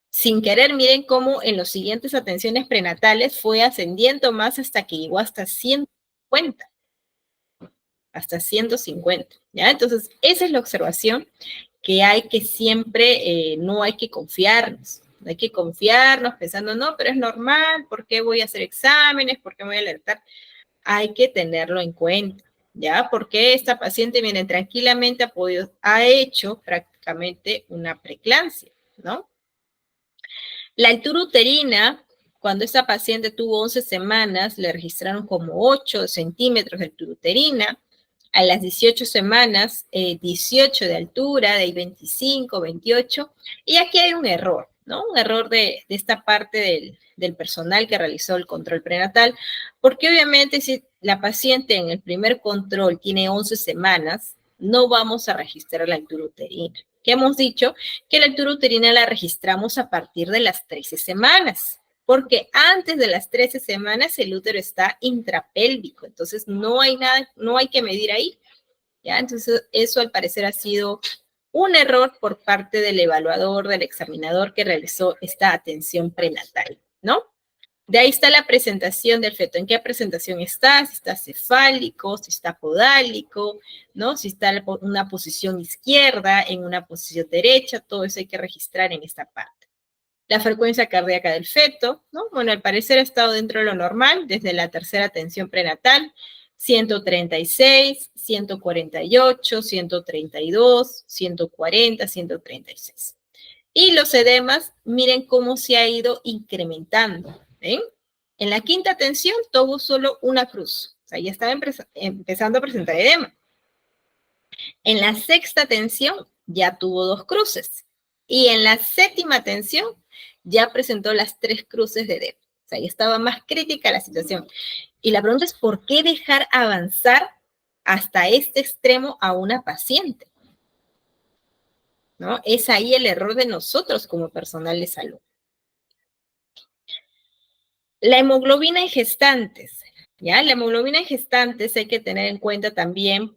sin querer, miren cómo en las siguientes atenciones prenatales fue ascendiendo más hasta que llegó hasta 150. Hasta 150, ¿ya? Entonces, esa es la observación que hay que siempre, no hay que confiarnos. No hay que confiarnos pensando, no, pero es normal, ¿por qué voy a hacer exámenes? ¿Por qué me voy a alertar? Hay que tenerlo en cuenta, ¿ya? Porque esta paciente, miren, tranquilamente ha hecho prácticamente una preeclampsia, ¿no? La altura uterina, cuando esta paciente tuvo 11 semanas, le registraron como 8 centímetros de altura uterina. A las 18 semanas, 18 de altura, de ahí 25, 28. Y aquí hay un error, ¿no? Un error de esta parte del personal que realizó el control prenatal, porque obviamente si la paciente en el primer control tiene 11 semanas, no vamos a registrar la altura uterina. ¿Qué hemos dicho? Que la altura uterina la registramos a partir de las 13 semanas, porque antes de las 13 semanas el útero está intrapélvico, entonces no hay nada, no hay que medir ahí, ¿ya? Entonces eso al parecer ha sido un error por parte del evaluador, del examinador que realizó esta atención prenatal, ¿no? De ahí está la presentación del feto. ¿En qué presentación está? Si está cefálico, si está podálico, ¿no? Si está en una posición izquierda, en una posición derecha, todo eso hay que registrar en esta parte. La frecuencia cardíaca del feto, ¿no? Bueno, al parecer ha estado dentro de lo normal desde la tercera atención prenatal, 136, 148, 132, 140, 136. Y los edemas, miren cómo se ha ido incrementando, ¿ven? En la quinta tensión tuvo solo una cruz, o sea, ya estaba empezando a presentar edema. En la sexta tensión ya tuvo 2 cruces. Y en la séptima tensión ya presentó las 3 cruces de edema. O sea, ya estaba más crítica la situación. Y la pregunta es, ¿por qué dejar avanzar hasta este extremo a una paciente? ¿No? Es ahí el error de nosotros como personal de salud. La hemoglobina en gestantes, ¿ya? La hemoglobina en gestantes hay que tener en cuenta también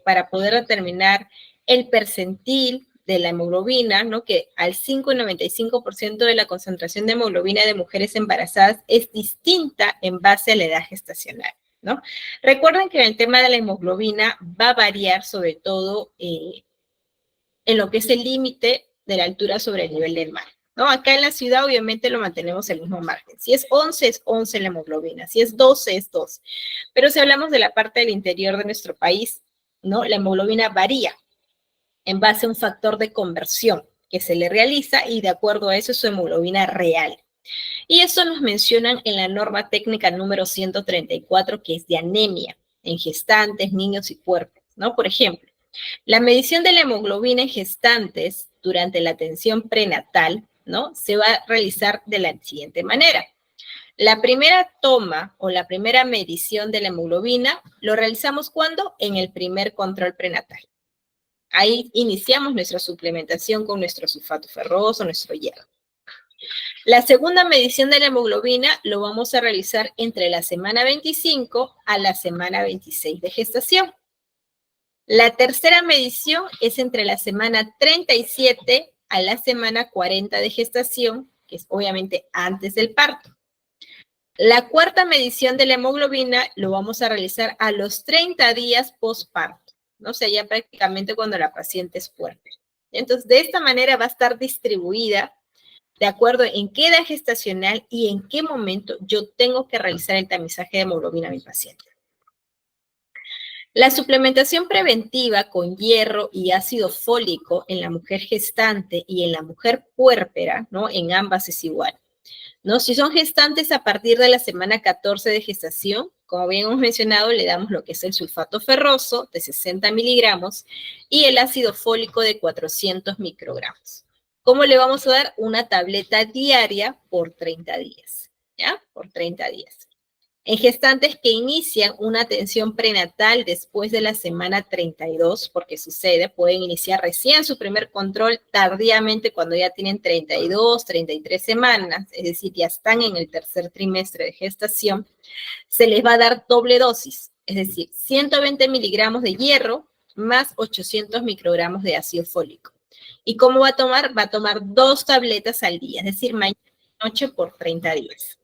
para poder determinar el percentil de la hemoglobina, ¿no? Que al 5,95% de la concentración de hemoglobina de mujeres embarazadas es distinta en base a la edad gestacional, ¿no? Recuerden que el tema de la hemoglobina va a variar sobre todo en lo que es el límite de la altura sobre el nivel del mar, ¿no? Acá en la ciudad obviamente lo mantenemos el mismo margen. Si es 11, es 11 la hemoglobina. Si es 12, es 12. Pero si hablamos de la parte del interior de nuestro país, ¿no? La hemoglobina varía en base a un factor de conversión que se le realiza y de acuerdo a eso es su hemoglobina real. Y eso nos mencionan en la norma técnica número 134, que es de anemia en gestantes, niños y puerperios, ¿no? Por ejemplo, la medición de la hemoglobina en gestantes durante la atención prenatal, ¿no? Se va a realizar de la siguiente manera. La primera toma o la primera medición de la hemoglobina lo realizamos ¿cuándo? En el primer control prenatal. Ahí iniciamos nuestra suplementación con nuestro sulfato ferroso, nuestro hierro. La segunda medición de la hemoglobina lo vamos a realizar entre la semana 25 a la semana 26 de gestación. La tercera medición es entre la semana 37 a la semana 40 de gestación, que es obviamente antes del parto. La cuarta medición de la hemoglobina lo vamos a realizar a los 30 días postparto, ¿no? O sea, ya prácticamente cuando la paciente es puérpera. Entonces, de esta manera va a estar distribuida de acuerdo en qué edad gestacional y en qué momento yo tengo que realizar el tamizaje de hemoglobina a mi paciente. La suplementación preventiva con hierro y ácido fólico en la mujer gestante y en la mujer puérpera, ¿no? En ambas es igual, ¿no? Si son gestantes a partir de la semana 14 de gestación, como bien hemos mencionado, le damos lo que es el sulfato ferroso de 60 miligramos y el ácido fólico de 400 microgramos. ¿Cómo le vamos a dar? Una tableta diaria por 30 días, ¿ya? Por 30 días. En gestantes que inician una atención prenatal después de la semana 32, porque sucede, pueden iniciar recién su primer control tardíamente cuando ya tienen 32, 33 semanas, es decir, ya están en el tercer trimestre de gestación, se les va a dar doble dosis, es decir, 120 miligramos de hierro más 800 microgramos de ácido fólico. ¿Y cómo va a tomar? Va a tomar 2 tabletas al día, es decir, mañana y noche por 30 días.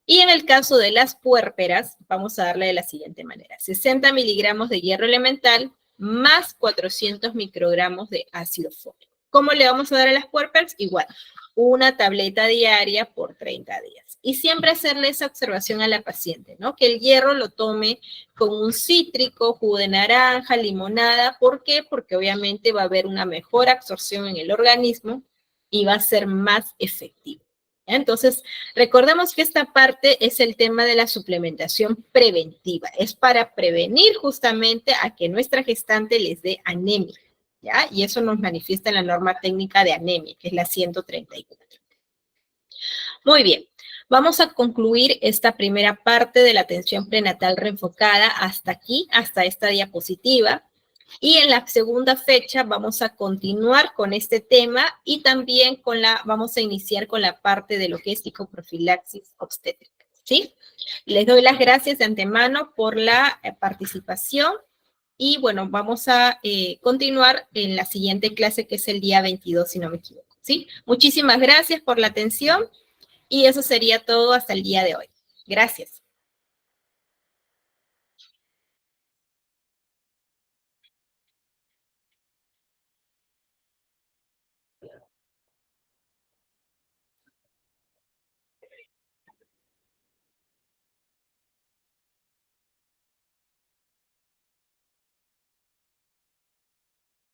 Y en el caso de las puérperas, vamos a darle de la siguiente manera. 60 miligramos de hierro elemental más 400 microgramos de ácido fólico. ¿Cómo le vamos a dar a las puérperas? Igual, una tableta diaria por 30 días. Y siempre hacerle esa observación a la paciente, ¿no? Que el hierro lo tome con un cítrico, jugo de naranja, limonada. ¿Por qué? Porque obviamente va a haber una mejor absorción en el organismo y va a ser más efectivo. Entonces, recordemos que esta parte es el tema de la suplementación preventiva. Es para prevenir justamente a que nuestra gestante les dé anemia, ¿ya? Y eso nos manifiesta en la norma técnica de anemia, que es la 134. Muy bien, vamos a concluir esta primera parte de la atención prenatal reenfocada hasta aquí, hasta esta diapositiva. Y en la segunda fecha vamos a continuar con este tema y también vamos a iniciar con la parte de lo que es psicoprofilaxis obstétrica, ¿sí? Les doy las gracias de antemano por la participación y bueno, vamos a continuar en la siguiente clase que es el día 22, si no me equivoco, ¿sí? Muchísimas gracias por la atención y eso sería todo hasta el día de hoy. Gracias.